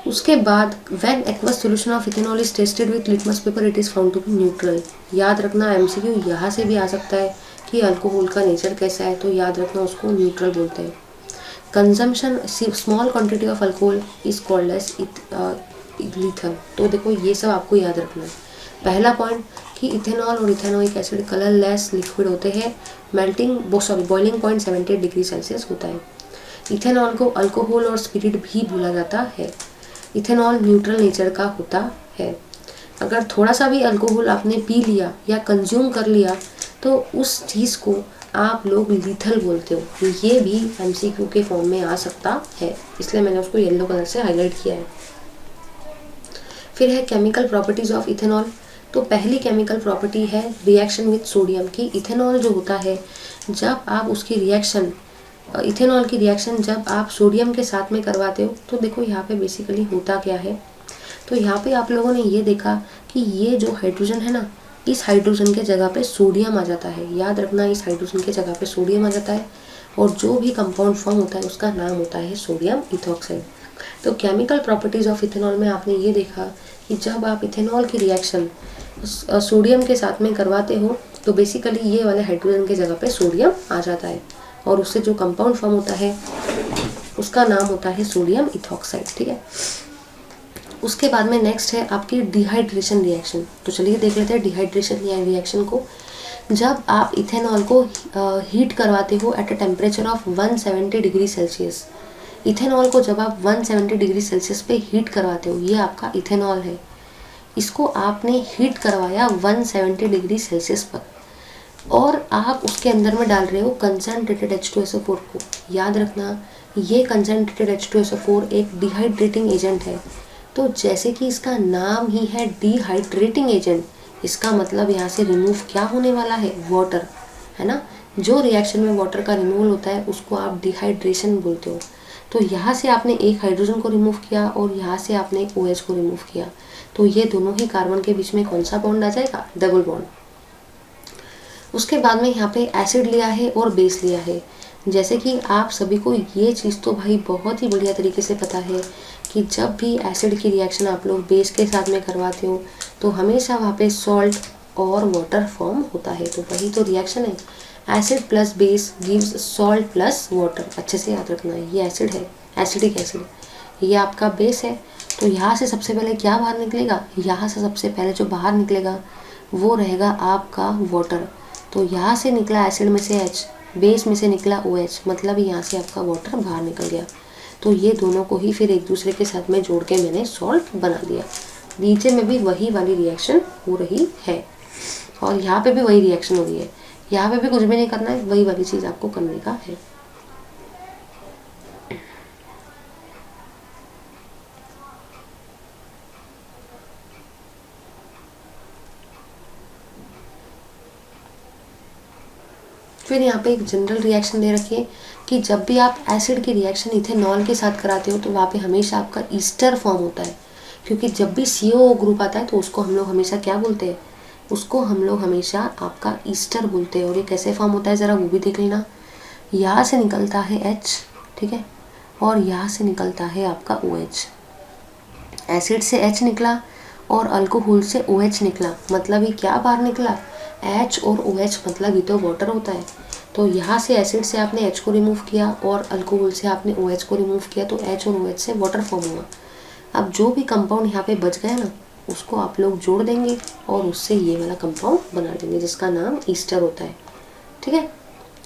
उसके बाद when aqueous solution of ethanol is tested with litmus paper it is found to be neutral. याद रखना MCQ यहाँ से भी आ सकता है कि अल्कोहल का नेचर कैसा है, तो याद रखना उसको न्यूट्रल बोलते हैं। Consumption small quantity of alcohol is called as lethal. तो देखो ये सब आपको याद रखना है। पहला पॉइंट कि इथेनॉल और इथेनोइक एसिड कलरलेस लिक्विड होते हैं, बॉइलिंग पॉइंट 78 डिग्री सेल्सियस होता है। इथेनॉल को अल्कोहल और स्पिरिट भी बोला जाता है। इथेनॉल न्यूट्रल नेचर का होता है। अगर थोड़ा सा भी अल्कोहल आपने पी लिया या कंज्यूम कर लिया तो उस चीज़ को आप लोग लीथल बोलते हो। ये भी MCQ के फॉर्म में आ सकता है, इसलिए मैंने उसको येलो कलर से हाईलाइट किया है। फिर है केमिकल प्रॉपर्टीज ऑफ इथेनॉल। तो पहली केमिकल प्रॉपर्टी है रिएक्शन विद सोडियम की इथेनॉल जो होता है, जब आप उसकी रिएक्शन, इथेनॉल की रिएक्शन जब आप सोडियम के साथ में करवाते हो, तो देखो यहाँ पे बेसिकली होता क्या है। तो यहाँ पे आप लोगों ने ये देखा कि ये जो हाइड्रोजन है ना, इस हाइड्रोजन के जगह पे सोडियम आ जाता है। याद रखना, इस हाइड्रोजन के जगह पे सोडियम आ जाता है और जो भी कंपाउंड फॉर्म होता है उसका नाम होता है सोडियम इथॉक्साइड। तो केमिकल प्रॉपर्टीज ऑफ इथेनॉल में आपने ये देखा कि जब आप इथेनॉल की रिएक्शन सोडियम के साथ में करवाते हो तो बेसिकली ये वाले हाइड्रोजन के जगह पे सोडियम आ जाता है और उससे जो कंपाउंड फॉर्म होता है उसका नाम होता है सोडियम इथॉक्साइड। ठीक है, उसके बाद में नेक्स्ट है आपकी डिहाइड्रेशन रिएक्शन। तो चलिए देख लेते हैं डिहाइड्रेशन रिएक्शन को। जब आप इथेनॉल को हीट करवाते हो at a temperature of 170 degree Celsius, ethanol को जब आप 170 डिग्री सेल्सियस पे हीट करवाते हो, ये आपका इथेनॉल है, इसको आपने हीट करवाया 170 डिग्री सेल्सियस पर और आप उसके अंदर में डाल रहे हो कंसनट्रेटेड H2SO4 को। याद रखना ये कंसनट्रेटेड H2SO4 एक डिहाइड्रेटिंग एजेंट है। तो जैसे कि इसका नाम ही है डिहाइड्रेटिंग एजेंट, इसका मतलब यहाँ से रिमूव क्या होने वाला है, वाटर, है ना। जो रिएक्शन में वाटर का रिमूवल होता है उसको आप डिहाइड्रेशन बोलते हो। तो यहाँ से आपने एक हाइड्रोजन को रिमूव किया और यहाँ से आपने एक OH को रिमूव किया, तो ये दोनों ही कार्बन के बीच में कौन सा बॉन्ड आ जाएगा, डबल बॉन्ड। उसके बाद में यहाँ पे एसिड लिया है और बेस लिया है। जैसे कि आप सभी को ये चीज़ तो भाई बहुत ही बढ़िया तरीके से पता है कि जब भी एसिड की रिएक्शन आप लोग बेस के साथ में करवाते हो तो हमेशा वहाँ पे सॉल्ट और वाटर फॉर्म होता है। तो वही तो रिएक्शन है, acid plus base gives salt plus water. अच्छे से याद रखना है, ये एसिड है, एसिडिक एसिड, ये आपका बेस है। तो यहाँ से सबसे पहले क्या बाहर निकलेगा, यहाँ से सबसे पहले जो बाहर निकलेगा वो रहेगा आपका वाटर। तो यहाँ से निकला एसिड में से H, बेस में से निकला OH, मतलब यहाँ से आपका वाटर बाहर निकल गया। तो ये दोनों को ही फिर एक दूसरे के साथ में जोड़ के मैंने सॉल्ट बना दिया। नीचे में भी वही वाली रिएक्शन हो रही है और यहाँ पे भी वही रिएक्शन हो रही है। यहाँ पे भी कुछ भी नहीं करना है, वही वाली चीज़ आपको करने का है। फिर यहाँ पे एक जनरल रिएक्शन दे रखी है कि जब भी आप एसिड की रिएक्शन इथेनॉल के साथ कराते हो तो वहाँ पे हमेशा आपका ईस्टर फॉर्म होता है, क्योंकि जब भी CO ग्रुप आता है तो उसको हम लोग हमेशा क्या बोलते हैं, उसको हम लोग हमेशा आपका ईस्टर बोलते हैं। और ये कैसे फॉर्म होता है ज़रा वो भी देख लेना। यहाँ से निकलता है H, ठीक है, और यहाँ से निकलता है आपका OH। एसिड से H निकला और अल्कोहल से OH निकला, मतलब ये क्या बाहर निकला, H और OH, मतलब ये तो वाटर होता है। तो यहाँ से एसिड से आपने H को रिमूव किया और अल्कोहल से आपने OH को रिमूव किया, तो H और OH से वाटर फॉर्म हुआ। अब जो भी कंपाउंड यहाँ पे बच गया ना उसको आप लोग जोड़ देंगे और उससे ये वाला कंपाउंड बना देंगे जिसका नाम ईस्टर होता है। ठीक है,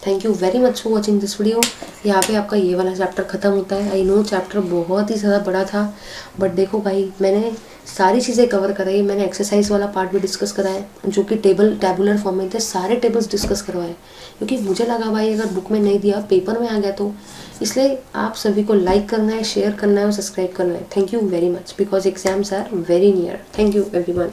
thank you very much for watching this video. यहाँ पे आपका ये वाला चैप्टर ख़त्म होता है। आई नो चैप्टर बहुत ही ज़्यादा बड़ा था, बट देखो भाई मैंने सारी चीज़ें कवर कराई। मैंने एक्सरसाइज वाला पार्ट भी डिस्कस कराया जो कि टेबुलर फॉर्म में थे, सारे टेबल्स डिस्कस करवाए, क्योंकि मुझे लगा भाई अगर बुक में नहीं दिया पेपर में आ गया तो। इसलिए आप सभी को लाइक करना है, शेयर करना है और सब्सक्राइब करना है। Thank you very much because exams are very near. Thank you everyone.